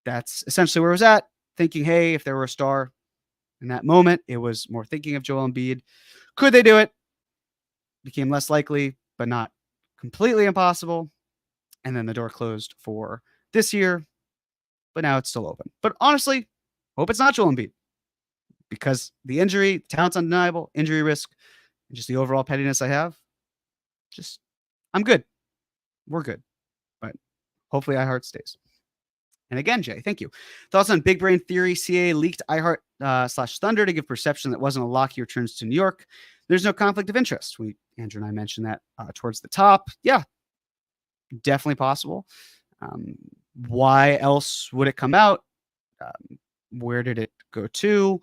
that's essentially where I was at, thinking, hey, if there were a star in that moment, it was more thinking of Joel Embiid. Could they do it? Became less likely, but not completely impossible. And then the door closed for this year, but now it's still open. But honestly, hope it's not Joel Embiid, because the injury, talent's undeniable, injury risk, and just the overall pettiness I have, just, I'm good. We're good. But hopefully iHeart stays. And again, Jay, thank you. Thoughts on Big Brain Theory? C.A.A. leaked iHeart / Thunder to give perception that wasn't a lock he returns to New York. There's no conflict of interest. Andrew and I mentioned that towards the top. Yeah, definitely possible. Why else would it come out? Where did it go to?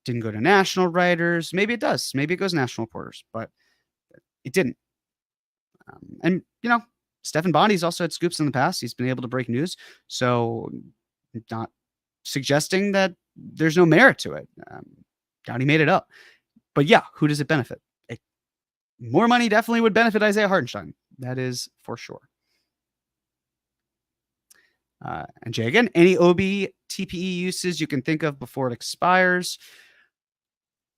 Didn't go to national writers. Maybe it does. Maybe it goes national reporters, but it didn't. And, Stephen Bondi's also had scoops in the past. He's been able to break news. So not suggesting that there's no merit to it. Downey made it up. But yeah, who does it benefit? More money definitely would benefit Isaiah Hartenstein. That is for sure. And Jay, again, any OB TPE uses you can think of before it expires.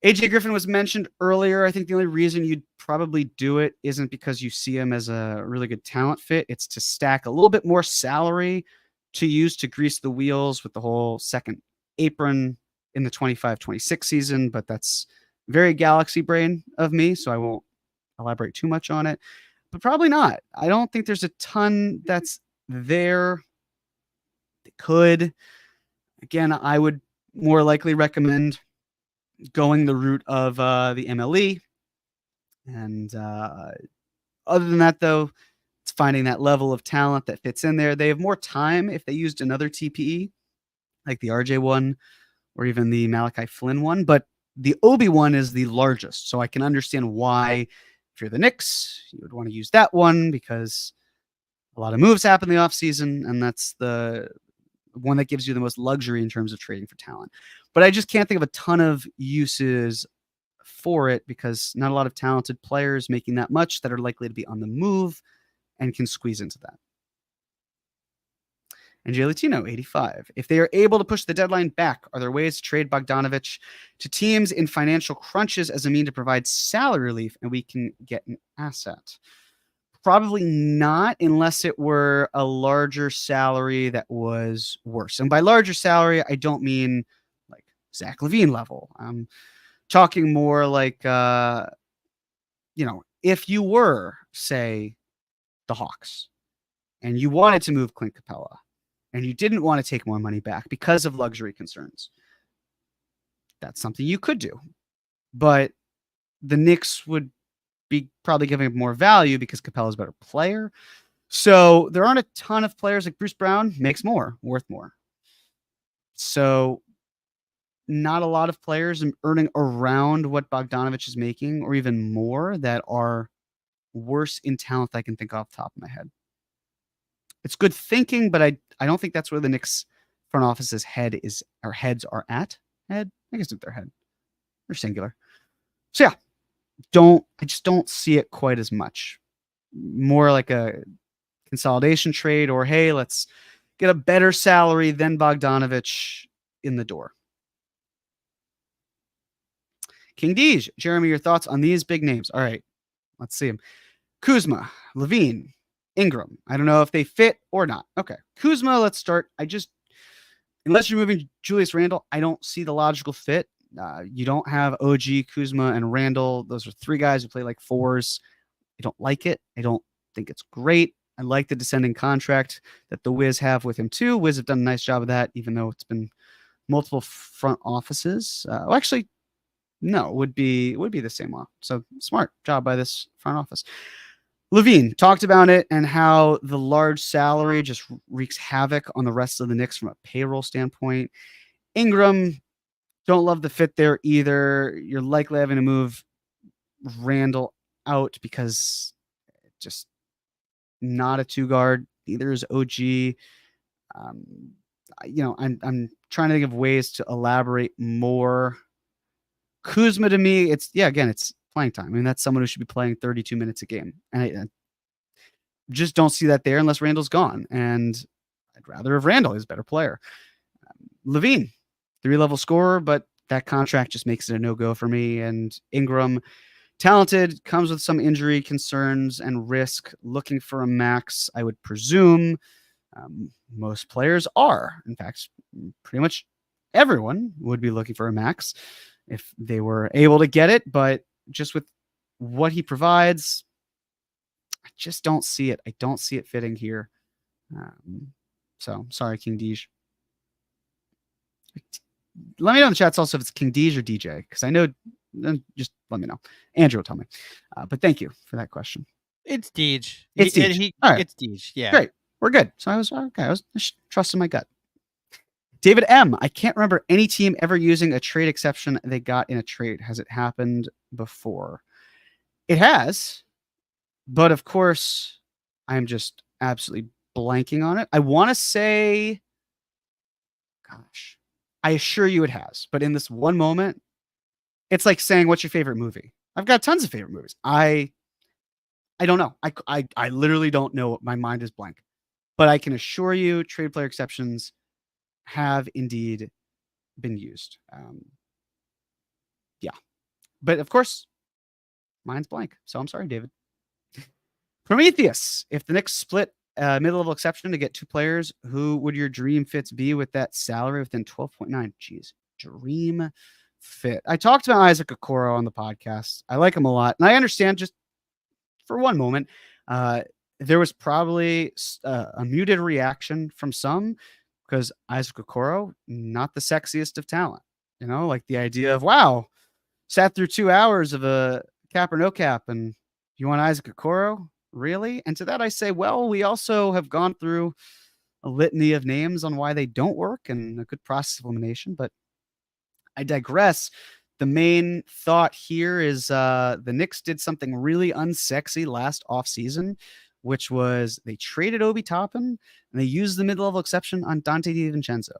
AJ Griffin was mentioned earlier. I think the only reason you'd probably do it isn't because you see him as a really good talent fit. It's to stack a little bit more salary to use to grease the wheels with the whole second apron in the 25-26 season. But that's very galaxy brain of me, so I won't elaborate too much on it. But probably not. I don't think there's a ton that's there. They could. Again, I would more likely recommend going the route of the MLE. And other than that, though, it's finding that level of talent that fits in there. They have more time if they used another TPE, like the RJ one or even the Malachi Flynn one. But the Obi one is the largest. So I can understand why, if you're the Knicks, you would want to use that one, because a lot of moves happen in the offseason, and that's the one that gives you the most luxury in terms of trading for talent. But I just can't think of a ton of uses for it, because not a lot of talented players making that much that are likely to be on the move and can squeeze into that. And Jay Latino, 85. If they are able to push the deadline back, are there ways to trade Bogdanovic to teams in financial crunches as a mean to provide salary relief and we can get an asset? Probably not, unless it were a larger salary that was worse. And by larger salary, I don't mean like Zach LaVine level. I'm talking more like, if you were, say, the Hawks, and you wanted to move Clint Capella, and you didn't want to take more money back because of luxury concerns, that's something you could do. But the Knicks would be probably giving up more value because Capella's a better player. So there aren't a ton of players like Bruce Brown makes more, worth more. So not a lot of players earning around what Bogdanovic is making, or even more, that are worse in talent that I can think off the top of my head. It's good thinking, but I don't think that's where the Knicks front office's heads are at. Head? I guess it's their head. They're singular. So yeah, I just don't see it quite as much. More like a consolidation trade, or hey, let's get a better salary than Bogdanovic in the door. King Deej, Jeremy, your thoughts on these big names? All right, let's see them. Kuzma, Levine, Ingram. I don't know if they fit or not. Okay, Kuzma, let's start. Unless you're moving Julius Randle, I don't see the logical fit. You don't have OG, Kuzma, and Randle. Those are three guys who play like fours. I don't like it. I don't think it's great. I like the descending contract that the Wiz have with him too. Wiz have done a nice job of that, even though it's been multiple front offices. Actually, no, would be the same one. So smart job by this front office. Levine talked about it and how the large salary just wreaks havoc on the rest of the Knicks from a payroll standpoint. Ingram, don't love the fit there either. You're likely having to move Randle out because just not a two guard. Neither is OG. I'm trying to think of ways to elaborate more. Kuzma to me, it's playing time. I mean, that's someone who should be playing 32 minutes a game. And I just don't see that there unless Randle's gone. And I'd rather have Randle. He's a better player. Levine, 3-level scorer, but that contract just makes it a no-go for me. And Ingram, talented, comes with some injury concerns and risk, looking for a max, I would presume. Most players are. In fact, pretty much everyone would be looking for a max if they were able to get it. But just with what he provides, I just don't see it. I don't see it fitting here. So sorry, King Deej. Let me know in the chats also if it's King Deej or DJ, because I know. Just let me know. Andrew will tell me. But thank you for that question. It's Deej. It's Deej. All right. It's Deej. Yeah. Great. We're good. So I was okay. I was just trusting my gut. David M. I can't remember any team ever using a trade exception they got in a trade. Has it happened before? It has. But of course, I'm just absolutely blanking on it. I want to say, gosh, I assure you it has. But in this one moment, it's like saying, what's your favorite movie? I've got tons of favorite movies. I don't know. I literally don't know. My mind is blank. But I can assure you trade player exceptions have indeed been used. Yeah. But of course, mine's blank. So I'm sorry, David. Prometheus, if the Knicks split mid-level exception to get two players, who would your dream fits be with that salary within 12.9? Jeez, dream fit. I talked about Isaac Okoro on the podcast. I like him a lot. And I understand, just for one moment, there was probably a muted reaction from some because Isaac Okoro, not the sexiest of talent. You know, like the idea of, wow, sat through 2 hours of a cap or no cap, and you want Isaac Okoro? Really? And to that I say, well, we also have gone through a litany of names on why they don't work and a good process of elimination, but I digress. The main thought here is the Knicks did something really unsexy last offseason, which was they traded Obi Toppin and they used the mid-level exception on Dante DiVincenzo.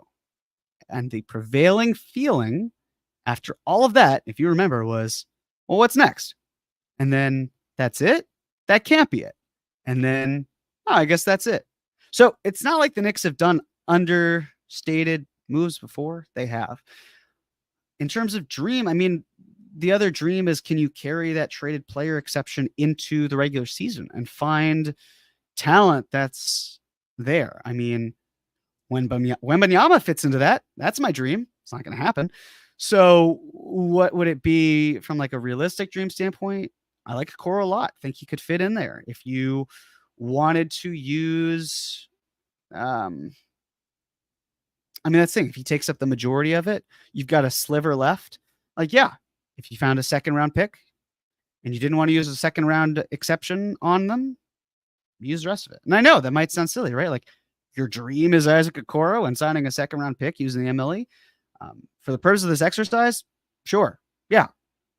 And the prevailing feeling after all of that, if you remember, was, well, what's next? And then that's it? That can't be it. And then, I guess that's it. So it's not like the Knicks have done understated moves before. They have. In terms of dream, I mean, the other dream is, can you carry that traded player exception into the regular season and find talent that's there? I mean, when Wembanyama fits into that, that's my dream. It's not going to happen. So what would it be from like a realistic dream standpoint? I like Okoro a lot. Think he could fit in there. If you wanted to use, I mean, that's the thing. If he takes up the majority of it, you've got a sliver left. Like, yeah, if you found a second round pick and you didn't want to use a second round exception on them, use the rest of it. And I know that might sound silly, right? Like your dream is Isaac Okoro and signing a second round pick using the MLE. For the purpose of this exercise, sure. Yeah,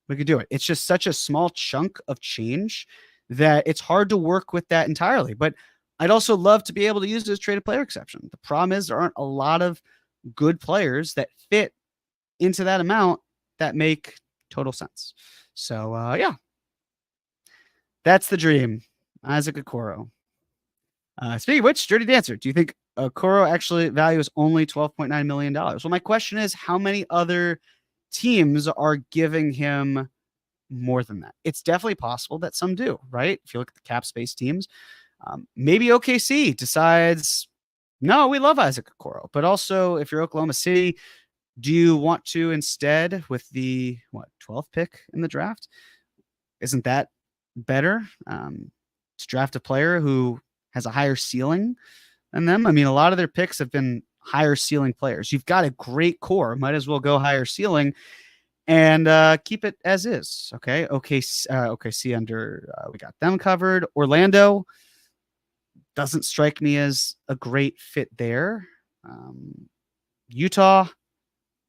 we could do it. It's just such a small chunk of change that it's hard to work with that entirely. But I'd also love to be able to use this traded player exception. The problem is there aren't a lot of good players that fit into that amount that make total sense. So, yeah, that's the dream. Isaac Okoro. Speaking of which, Dirty Dancer, do you think Okoro actually value is only $12.9 million. Well, my question is, how many other teams are giving him more than that? It's definitely possible that some do, right? If you look at the cap space teams, maybe OKC decides, no, we love Isaac Okoro. But also, if you're Oklahoma City, do you want to instead, with the 12th pick in the draft, isn't that better to draft a player who has a higher ceiling than them? I mean, a lot of their picks have been higher ceiling players. You've got a great core, might as well go higher ceiling and keep it as is. Okay. OKC under, we got them covered. Orlando doesn't strike me as a great fit there. Utah,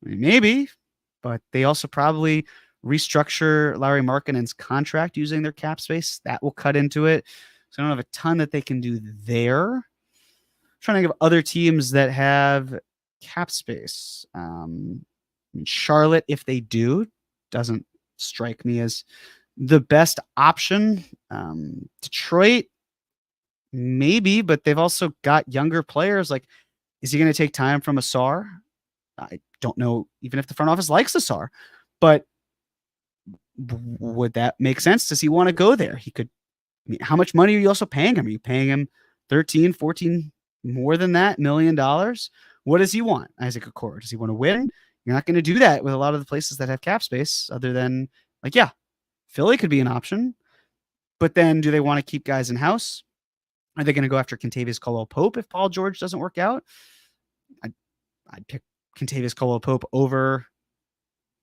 maybe, but they also probably restructure Lauri Markkanen's contract using their cap space. That will cut into it. So I don't have a ton that they can do there. I'm trying to think of other teams that have cap space. Charlotte, if they do, doesn't strike me as the best option. Detroit, maybe, but they've also got younger players. Like, is he going to take time from Asar? I don't know even if the front office likes Asar, but would that make sense? Does he want to go there? He could. I mean, how much money are you also paying him? Are you paying him 13, 14, more than that $1 million? What does he want, Isaac Okoro? Does he want to win? You're not going to do that with a lot of the places that have cap space, other than, like, yeah, Philly could be an option. But then do they want to keep guys in house? Are they going to go after Kentavious Caldwell-Pope if Paul George doesn't work out? I'd pick Kentavious Caldwell-Pope over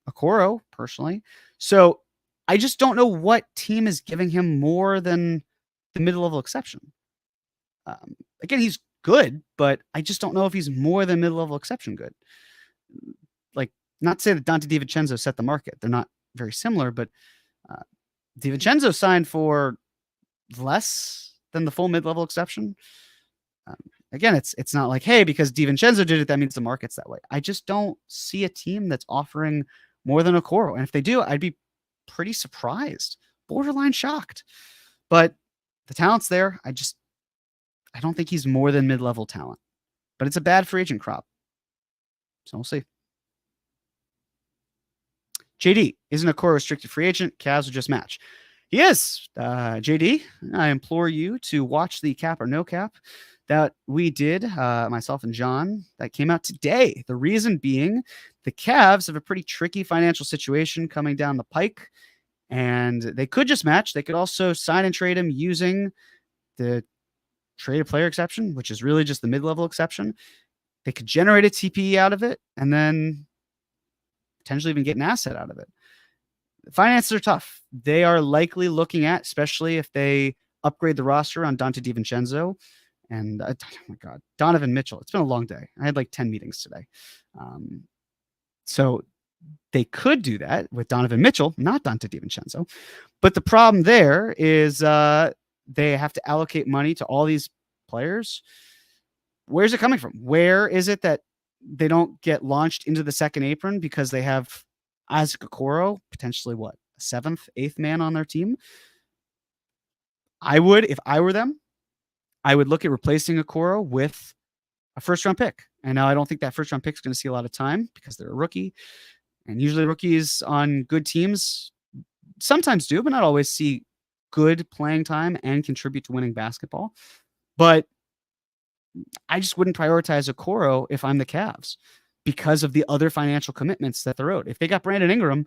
Okoro personally. So I just don't know what team is giving him more than the mid-level exception. Again, he's good, but I just don't know if he's more than mid-level exception good. Like, not to say that Dante DiVincenzo set the market. They're not very similar, but DiVincenzo signed for less than the full mid-level exception. Again, it's not like, hey, because DiVincenzo did it, that means the market's that way. I just don't see a team that's offering more than Okoro. And if they do, I'd be pretty surprised, borderline shocked. But the talent's there. I don't think he's more than mid-level talent. But it's a bad free agent crop. So we'll see. JD, isn't Okoro restricted free agent? Cavs will just match. He is. JD, I implore you to watch the Cap or No Cap that we did, myself and John, that came out today. The reason being, the Cavs have a pretty tricky financial situation coming down the pike, and they could just match. They could also sign and trade him using the traded player exception, which is really just the mid-level exception. They could generate a TPE out of it, and then potentially even get an asset out of it. The finances are tough. They are likely looking at, especially if they upgrade the roster on Dante DiVincenzo and, oh my God, Donovan Mitchell. It's been a long day. I had like 10 meetings today. So they could do that with Donovan Mitchell, not Dante DiVincenzo. But the problem there is they have to allocate money to all these players. Where's it coming from? Where is it that they don't get launched into the second apron because they have Isaac Okoro, potentially a seventh, eighth man on their team? I would, if I were them, I would look at replacing Okoro with a first-round pick. And now I don't think that first-round pick is going to see a lot of time because they're a rookie. And usually rookies on good teams sometimes do, but not always, see good playing time and contribute to winning basketball. But I just wouldn't prioritize Okoro if I'm the Cavs because of the other financial commitments that they're owed. If they got Brandon Ingram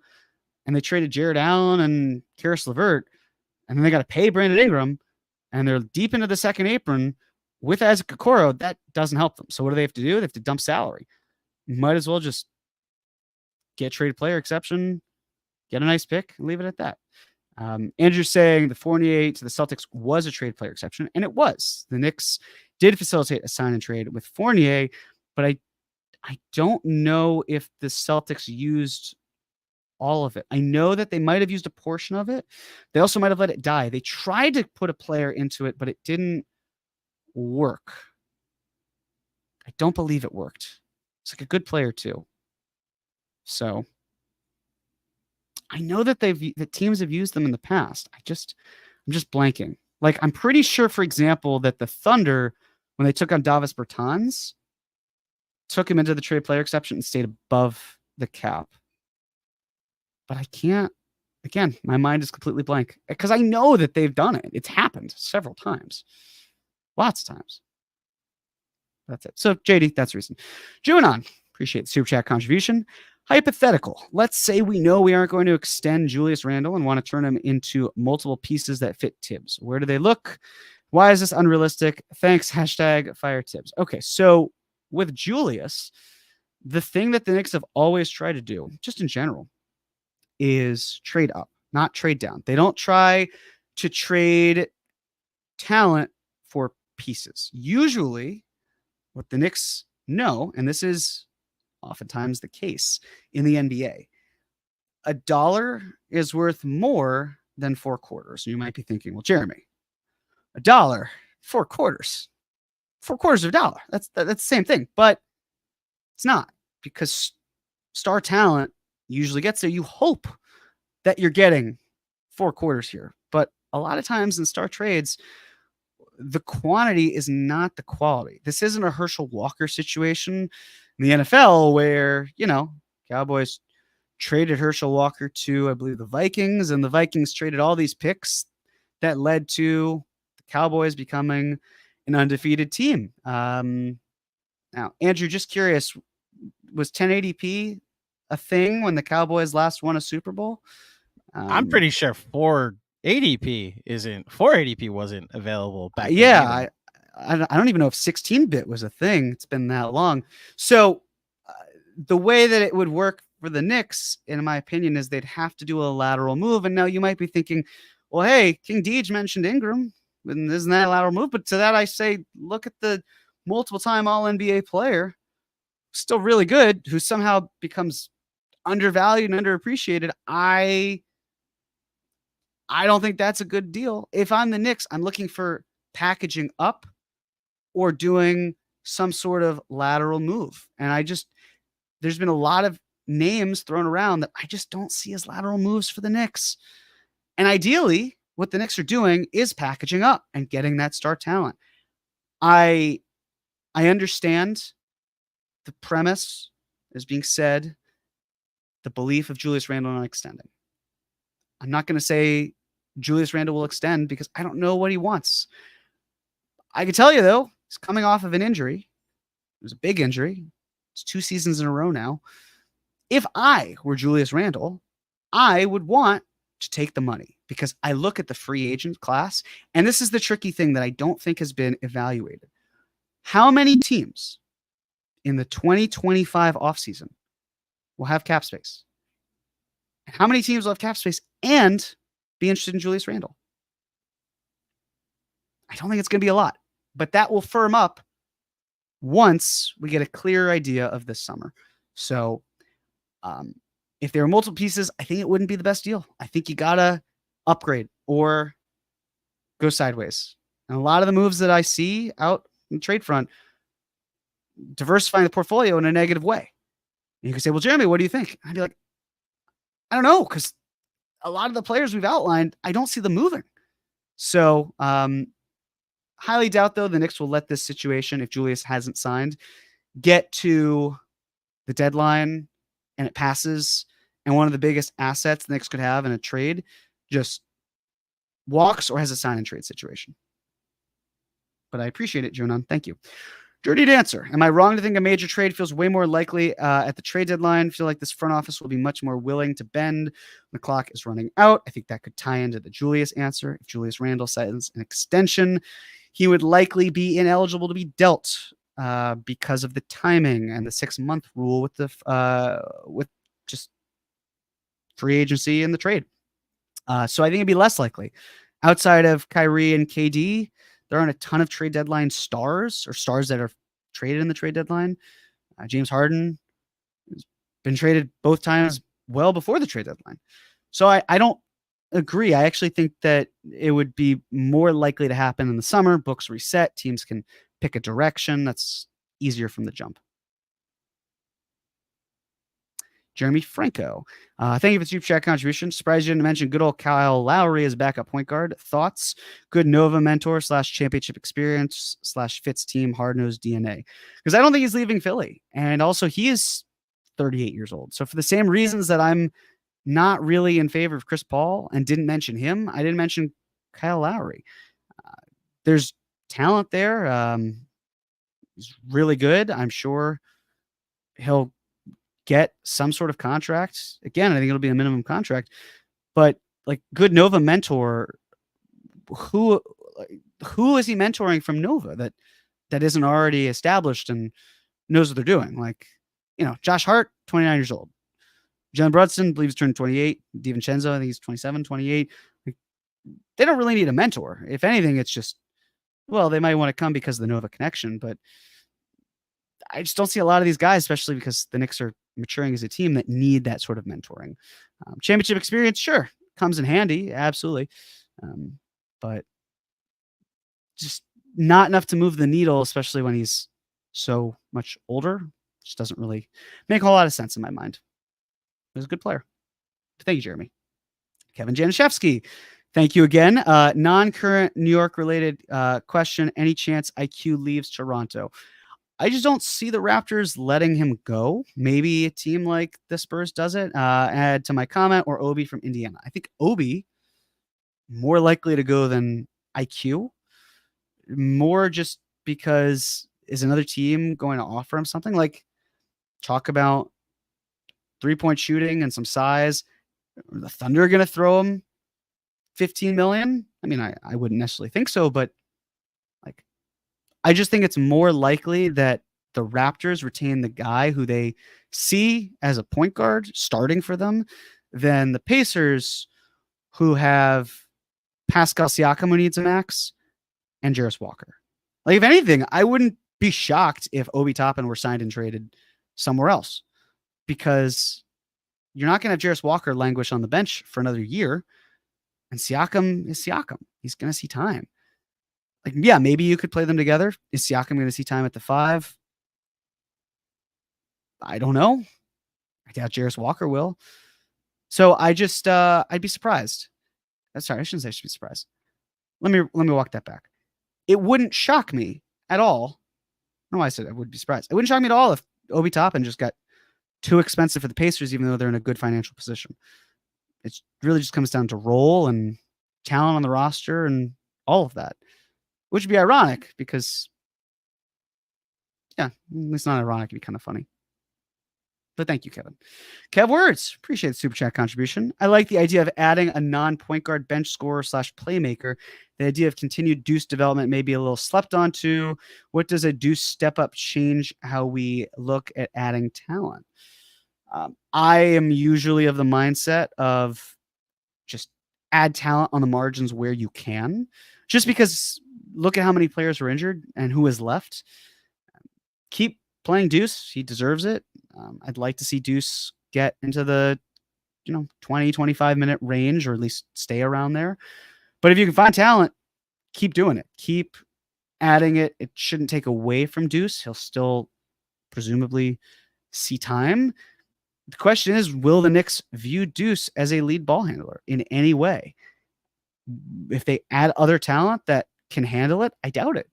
and they traded Jared Allen and Karis LeVert, and then they got to pay Brandon Ingram, and they're deep into the second apron with Isaac Okoro, that doesn't help them. So what do they have to do? They have to dump salary. Might as well just get traded player exception, get a nice pick, and leave it at that. Andrew's saying the Fournier to the Celtics was a trade player exception, and it was. The Knicks did facilitate a sign and trade with Fournier, but I don't know if the Celtics used all of it. I know that they might have used a portion of it. They also might have let it die. They tried to put a player into it, but it didn't work. I don't believe it worked. It's like a good player too. So I know that that teams have used them in the past. I'm just blanking. Like, I'm pretty sure, for example, that the Thunder when they took on Davis Bertans, took him into the trade player exception and stayed above the cap. But I can't, again, my mind is completely blank because I know that they've done it. It's happened several times, lots of times. That's it. So, JD, that's the reason. Juanon, appreciate the super chat contribution. Hypothetical. Let's say we know we aren't going to extend Julius Randle and want to turn him into multiple pieces that fit Tibbs. Where do they look? Why is this unrealistic? Thanks. #fire Tibbs. Okay, so with Julius, the thing that the Knicks have always tried to do, just in general, is trade up, not trade down. They don't try to trade talent for pieces. Usually, what the Knicks know, and this is oftentimes the case in the NBA, a dollar is worth more than 4 quarters. You might be thinking, well, Jeremy, a dollar, 4 quarters, 4 quarters of a dollar. That's the same thing, but it's not, because star talent usually gets there. You hope that you're getting 4 quarters here, but a lot of times in star trades, the quantity is not the quality. This isn't a Herschel Walker situation in the NFL where, Cowboys traded Herschel Walker to, I believe, the Vikings, and the Vikings traded all these picks that led to the Cowboys becoming an undefeated team. Now, Andrew, just curious, was 1080p a thing when the Cowboys last won a Super Bowl? I'm pretty sure 480p wasn't available back then. Yeah, I don't even know if 16-bit was a thing. It's been that long. So the way that it would work for the Knicks, in my opinion, is they'd have to do a lateral move. And now you might be thinking, well, hey, King Deej mentioned Ingram, and isn't that a lateral move? But to that I say, look at the multiple-time All-NBA player, still really good, who somehow becomes undervalued and underappreciated. I don't think that's a good deal. If I'm the Knicks, I'm looking for packaging up or doing some sort of lateral move. And there's been a lot of names thrown around that I just don't see as lateral moves for the Knicks. And ideally, what the Knicks are doing is packaging up and getting that star talent. I understand the premise is being said, the belief of Julius Randle not extending. I'm not going to say Julius Randle will extend because I don't know what he wants. I can tell you, though, he's coming off of an injury. It was a big injury. It's 2 seasons in a row now. If I were Julius Randle, I would want to take the money because I look at the free agent class, and this is the tricky thing that I don't think has been evaluated. How many teams in the 2025 offseason will have cap space? How many teams will have cap space and be interested in Julius Randle? I don't think it's going to be a lot, but that will firm up once we get a clear idea of this summer. So if there are multiple pieces, I think it wouldn't be the best deal. I think you got to upgrade or go sideways. And a lot of the moves that I see out in the trade front, diversifying the portfolio in a negative way. And you can say, well, Jeremy, what do you think? I'd be like, I don't know, because a lot of the players we've outlined, I don't see them moving. So highly doubt, though, the Knicks will let this situation, if Julius hasn't signed, get to the deadline and it passes, and one of the biggest assets the Knicks could have in a trade just walks or has a sign and trade situation. But I appreciate it, Junon. Thank you. Dirty Dancer. Am I wrong to think a major trade feels way more likely at the trade deadline? Feel like this front office will be much more willing to bend. The clock is running out. I think that could tie into the Julius answer. If Julius Randle signs an extension, he would likely be ineligible to be dealt because of the timing and the 6-month rule with with just free agency and the trade. So I think it'd be less likely. Outside of Kyrie and KD, there aren't a ton of trade deadline stars or stars that are traded in the trade deadline. James Harden has been traded both times well before the trade deadline. So I don't agree. I actually think that it would be more likely to happen in the summer. Books reset. Teams can pick a direction that's easier from the jump. Jeremy Franco. Thank you for the super chat contribution. Surprised you didn't mention good old Kyle Lowry as backup point guard. Thoughts? Good Nova mentor / championship experience / fits team hard-nosed DNA. Because I don't think he's leaving Philly. And also he is 38 years old. So for the same reasons that I'm not really in favor of Chris Paul and didn't mention him, I didn't mention Kyle Lowry. There's talent there. He's really good. I'm sure he'll get some sort of contract. Again, I think it'll be a minimum contract. But like good Nova mentor, who is he mentoring from Nova that isn't already established and knows what they're doing? Like, Josh Hart, 29 years old. Jalen Brunson, believes turned 28. DiVincenzo, I think he's 27, 28. Like, they don't really need a mentor. If anything, it's just, well, they might want to come because of the Nova connection, but I just don't see a lot of these guys, especially because the Knicks are maturing as a team that need that sort of mentoring. Championship experience, sure, comes in handy, absolutely. But just not enough to move the needle, especially when he's so much older. Just doesn't really make a whole lot of sense in my mind. He's a good player. Thank you, Jeremy. Kevin Januszewski, thank you again. Non-current New York related question. Any chance IQ leaves Toronto? I just don't see the Raptors letting him go. Maybe a team like the Spurs does it. Add to my comment, or Obi from Indiana. I think Obi more likely to go than IQ. More just because is another team going to offer him something? Like, talk about 3-point shooting and some size. Are the Thunder going to throw him $15 million? I mean, I wouldn't necessarily think so, but like, I just think it's more likely that the Raptors retain the guy who they see as a point guard starting for them than the Pacers, who have Pascal Siakam who needs a max and Jarris Walker. Like, if anything, I wouldn't be shocked if Obi Toppin were signed and traded somewhere else, because you're not going to have Jarris Walker languish on the bench for another year. And Siakam is Siakam. He's going to see time. Like, yeah, maybe you could play them together. Is Siakam going to see time at the 5? I don't know. I doubt Jarris Walker will. So I just, I'd be surprised. Sorry, I shouldn't say I should be surprised. Let me walk that back. It wouldn't shock me at all. No, I said I would be surprised. It wouldn't shock me at all if Obi Toppin just got too expensive for the Pacers, even though they're in a good financial position. It really just comes down to role and talent on the roster and all of that, which would be ironic because, yeah, it's not ironic. It'd be kind of funny. But thank you, Kevin. Kev Words, appreciate the super chat contribution. I like the idea of adding a non-point guard bench scorer / playmaker. The idea of continued Deuce development may be a little slept onto. What does a Deuce step up change how we look at adding talent? I am usually of the mindset of just add talent on the margins where you can, just because look at how many players were injured and who is left. Keep playing Deuce. He deserves it. I'd like to see Deuce get into the 20, 25 minute range, or at least stay around there. But if you can find talent, keep doing it. Keep adding it. It shouldn't take away from Deuce. He'll still presumably see time. The question is, will the Knicks view Deuce as a lead ball handler in any way? If they add other talent that can handle it, I doubt it.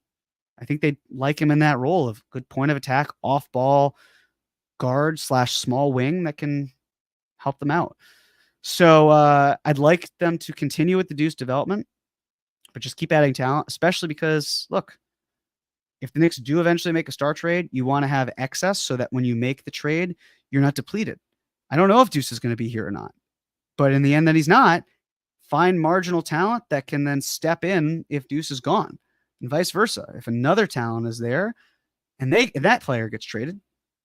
I think they'd like him in that role of good point of attack, off ball guard / small wing that can help them out. So I'd like them to continue with the Deuce development, but just keep adding talent, especially because, look, if the Knicks do eventually make a star trade, you want to have excess so that when you make the trade, you're not depleted. I don't know if Deuce is going to be here or not, but in the end that he's not, find marginal talent that can then step in if Deuce is gone, and vice versa. If another talent is there and that player gets traded,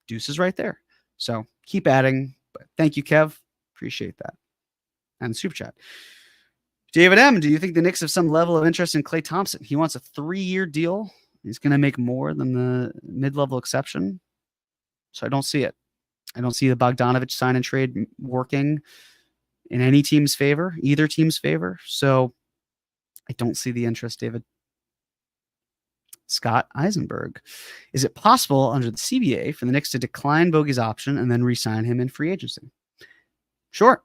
Deuce is right there. So keep adding. But thank you, Kev. Appreciate that. And super chat. David M., do you think the Knicks have some level of interest in Klay Thompson? He wants a 3-year deal. He's going to make more than the mid-level exception. So I don't see it. I don't see the Bogdanovic sign and trade working in any team's favor, either team's favor. So I don't see the interest, David. Scott Eisenberg. Is it possible under the CBA for the Knicks to decline Bogey's option and then re-sign him in free agency? Sure,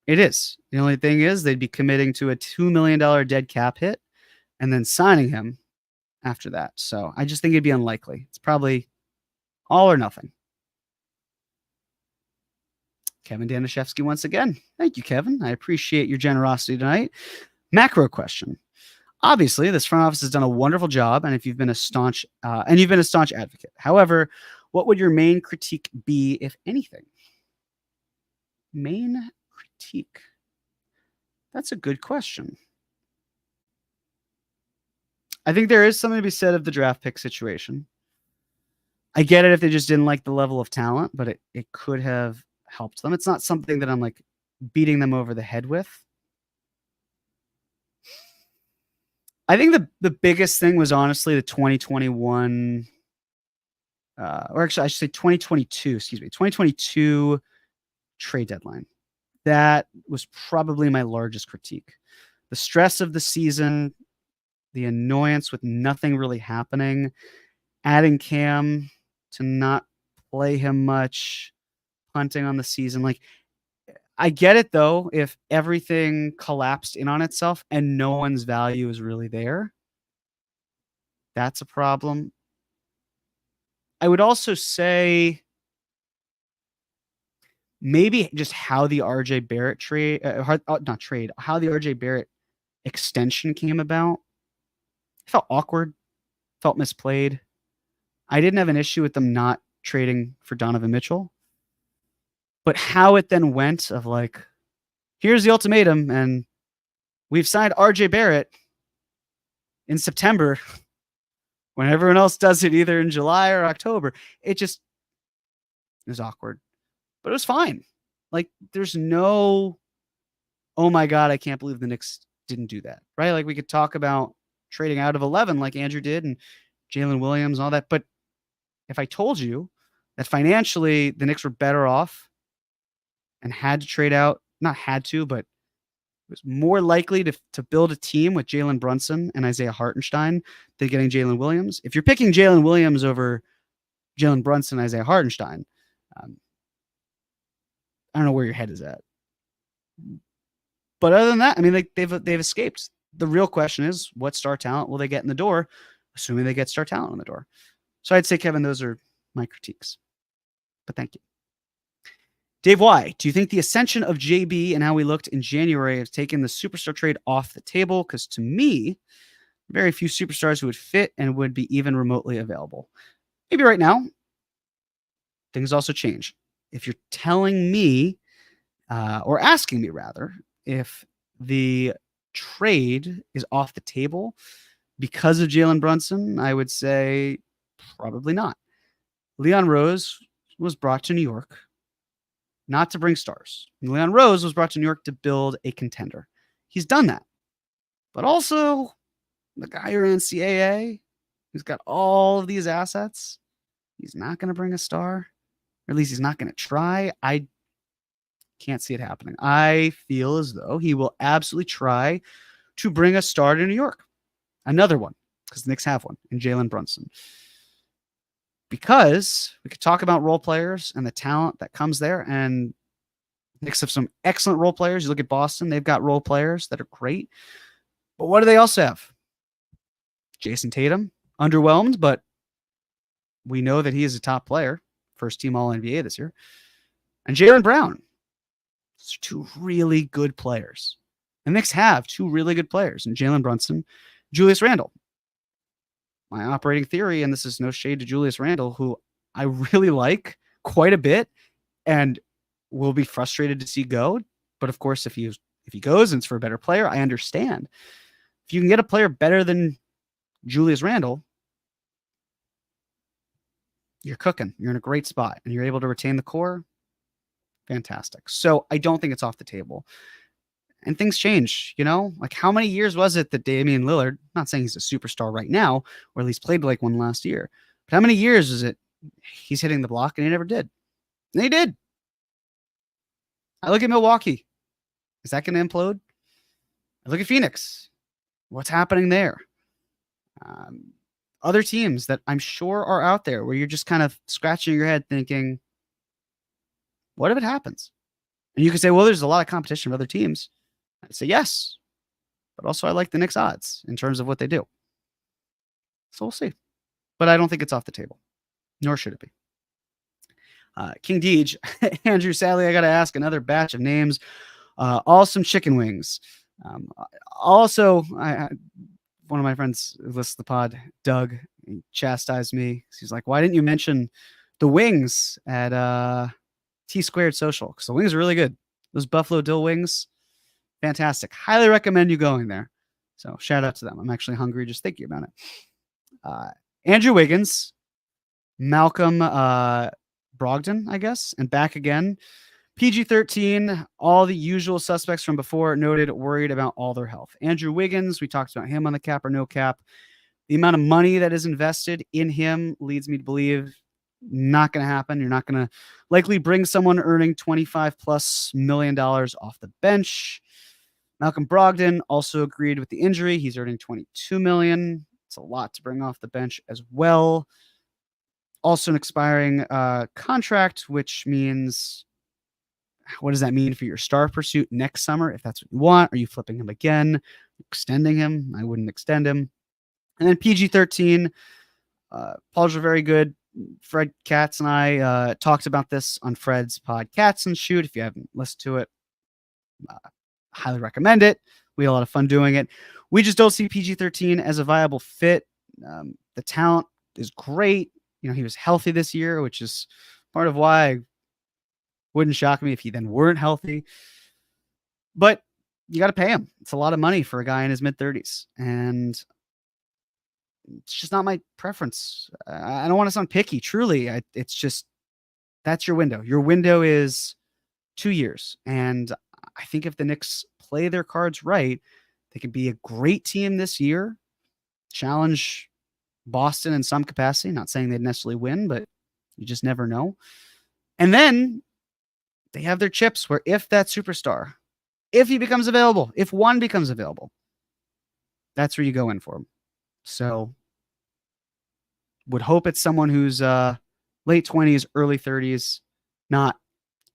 it is. The only thing is they'd be committing to a $2 million dead cap hit and then signing him after that. So I just think it'd be unlikely. It's probably all or nothing. Kevin Danishevsky once again. Thank you, Kevin. I appreciate your generosity tonight. Macro question. Obviously, this front office has done a wonderful job, and if you've been a staunch advocate. However, what would your main critique be, if anything? Main critique. That's a good question. I think there is something to be said of the draft pick situation. I get it if they just didn't like the level of talent, but it could have helped them. It's not something that I'm like beating them over the head with. I think the biggest thing was honestly the 2021, or actually I should say 2022 trade deadline. That was probably my largest critique. The stress of the season, the annoyance with nothing really happening, adding Cam to not play him much, punting on the season. Like, I get it though, if everything collapsed in on itself and no one's value is really there. That's a problem. I would also say maybe just how the RJ Barrett trade, how the RJ Barrett extension came about. It felt awkward, felt misplayed. I didn't have an issue with them not trading for Donovan Mitchell. But how it then went of like, here's the ultimatum, and we've signed RJ Barrett in September when everyone else does it either in July or October. It was awkward, but it was fine. Like, there's no, oh my God, I can't believe the Knicks didn't do that, right? Like, we could talk about trading out of 11 like Andrew did and Jalen Williams and all that. But if I told you that financially the Knicks were better off and had to trade out, not had to, but it was more likely to build a team with Jalen Brunson and Isaiah Hartenstein than getting Jalen Williams. If you're picking Jalen Williams over Jalen Brunson and Isaiah Hartenstein, I don't know where your head is at. But other than that, I mean, like they've escaped. The real question is, what star talent will they get in the door, assuming they get star talent in the door? So I'd say, Kevin, those are my critiques. But thank you. Dave Y, do you think the ascension of JB and how we looked in January has taken the superstar trade off the table? Because to me, very few superstars who would fit and would be even remotely available. Maybe right now, things also change. If you're telling me, or asking me rather, if the trade is off the table because of Jalen Brunson, I would say probably not. Leon Rose was brought to New York not to bring stars. Leon Rose was brought to New York to build a contender. He's done that. But also, the guy who ran C.R.E.A.M, who's got all of these assets, he's not going to bring a star. Or at least he's not going to try. I can't see it happening. I feel as though he will absolutely try to bring a star to New York. Another one, because the Knicks have one, in Jalen Brunson. Because we could talk about role players and the talent that comes there, and Knicks have some excellent role players. You look at Boston, they've got role players that are great. But what do they also have? Jason Tatum, underwhelmed, but we know that he is a top player, first team All-NBA this year. And Jaylen Brown. Those are two really good players. The Knicks have two really good players in Jalen Brunson, Julius Randle. My operating theory, and this is no shade to Julius Randle, who I really like quite a bit and will be frustrated to see go. But of course, if he goes and it's for a better player, I understand. If you can get a player better than Julius Randle, you're cooking. You're in a great spot and you're able to retain the core. Fantastic. So I don't think it's off the table. And things change, you know? Like, how many years was it that Damian Lillard, not saying he's a superstar right now, or at least played like one last year, but how many years is it he's hitting the block and he never did? And he did. I look at Milwaukee. Is that going to implode? I look at Phoenix. What's happening there? other teams that I'm sure are out there where you're just kind of scratching your head thinking, what if it happens? And you can say, well, there's a lot of competition with other teams. I'd say yes, but also I like the Knicks odds in terms of what they do. So we'll see. But I don't think it's off the table, nor should it be. King Deej, Andrew, sadly, I got to ask another batch of names. All some chicken wings. Also, one of my friends who listens to the pod, Doug, he chastised me. He's like, why didn't you mention the wings at T-Squared Social? Because the wings are really good. Those Buffalo Dill wings, fantastic. Highly recommend you going there. So shout out to them. I'm actually hungry just thinking about it. Andrew Wiggins, Malcolm Brogdon, I guess, and back again. PG-13, all the usual suspects from before noted, worried about all their health. Andrew Wiggins, we talked about him on the cap or no cap. The amount of money that is invested in him leads me to believe not going to happen. You're not going to likely bring someone earning $25+ million off the bench. Malcolm Brogdon also agreed with the injury. He's earning $22 million. It's a lot to bring off the bench as well. Also an expiring contract, which means, what does that mean for your star pursuit next summer? If that's what you want, are you flipping him again? Extending him? I wouldn't extend him. And then PG-13, Paul's are very good. Fred Katz and I talked about this on Fred's pod, Katz and Shoot. If you haven't listened to it, highly recommend it. We had a lot of fun doing it. We just don't see PG-13 as a viable fit. The talent is great. You know, he was healthy this year, which is part of why it wouldn't shock me if he then weren't healthy. But you got to pay him. It's a lot of money for a guy in his mid-30s. And it's just not my preference. I don't want to sound picky. Truly, it's just, that's your window. Your window is 2 years. And I think if the Knicks play their cards right, they could be a great team this year, challenge Boston in some capacity. Not saying they'd necessarily win, but you just never know. And then they have their chips where if that superstar, if he becomes available, if one becomes available, that's where you go in for him. So would hope it's someone who's late 20s, early 30s, not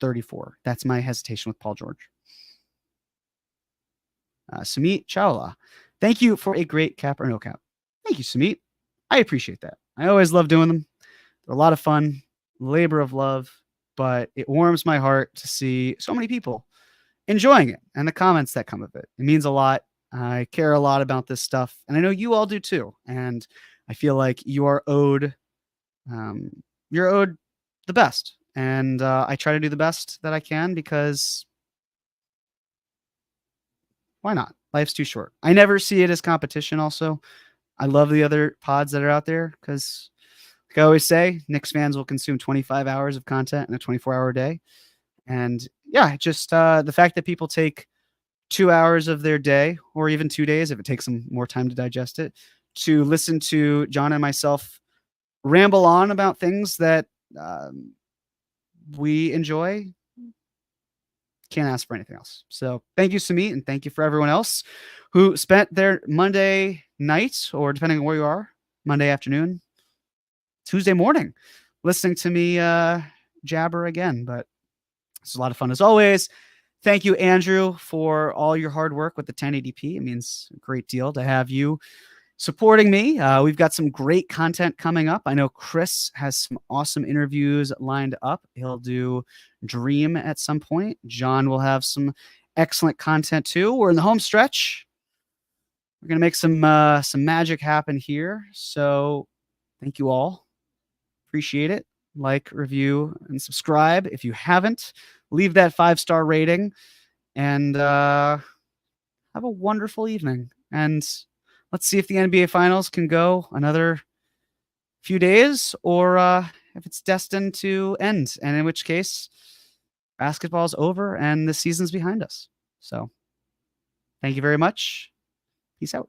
34. That's my hesitation with Paul George. Sumit Chawla, thank you for a great cap or no cap. Thank you, Sumit. I appreciate that. I always love doing them. They're a lot of fun, labor of love, but it warms my heart to see so many people enjoying it and the comments that come of it. It means a lot. I care a lot about this stuff, and I know you all do too. And I feel like you are owed, you're owed the best. And I try to do the best that I can because why not? Life's too short. I never see it as competition also. I love the other pods that are out there because, like I always say, Knicks fans will consume 25 hours of content in a 24-hour day. And yeah, just the fact that people take 2 hours of their day, or even 2 days if it takes them more time to digest it, to listen to John and myself ramble on about things that we enjoy. Can't ask for anything else. So thank you, Sumit, and thank you for everyone else who spent their Monday night, or depending on where you are, Monday afternoon, Tuesday morning, listening to me jabber again. But it's a lot of fun as always. Thank you, Andrew, for all your hard work with the 1080p. It means a great deal to have you supporting me. We've got some great content coming up. I know Chris has some awesome interviews lined up. He'll do Dream at some point. John will have some excellent content too. We're in the home stretch. We're going to make some magic happen here. So thank you all. Appreciate it. Like, review, and subscribe. If you haven't, leave that 5-star rating, and have a wonderful evening. And let's see if the NBA Finals can go another few days, or if it's destined to end, and in which case, basketball's over and the season's behind us. So, thank you very much. Peace out.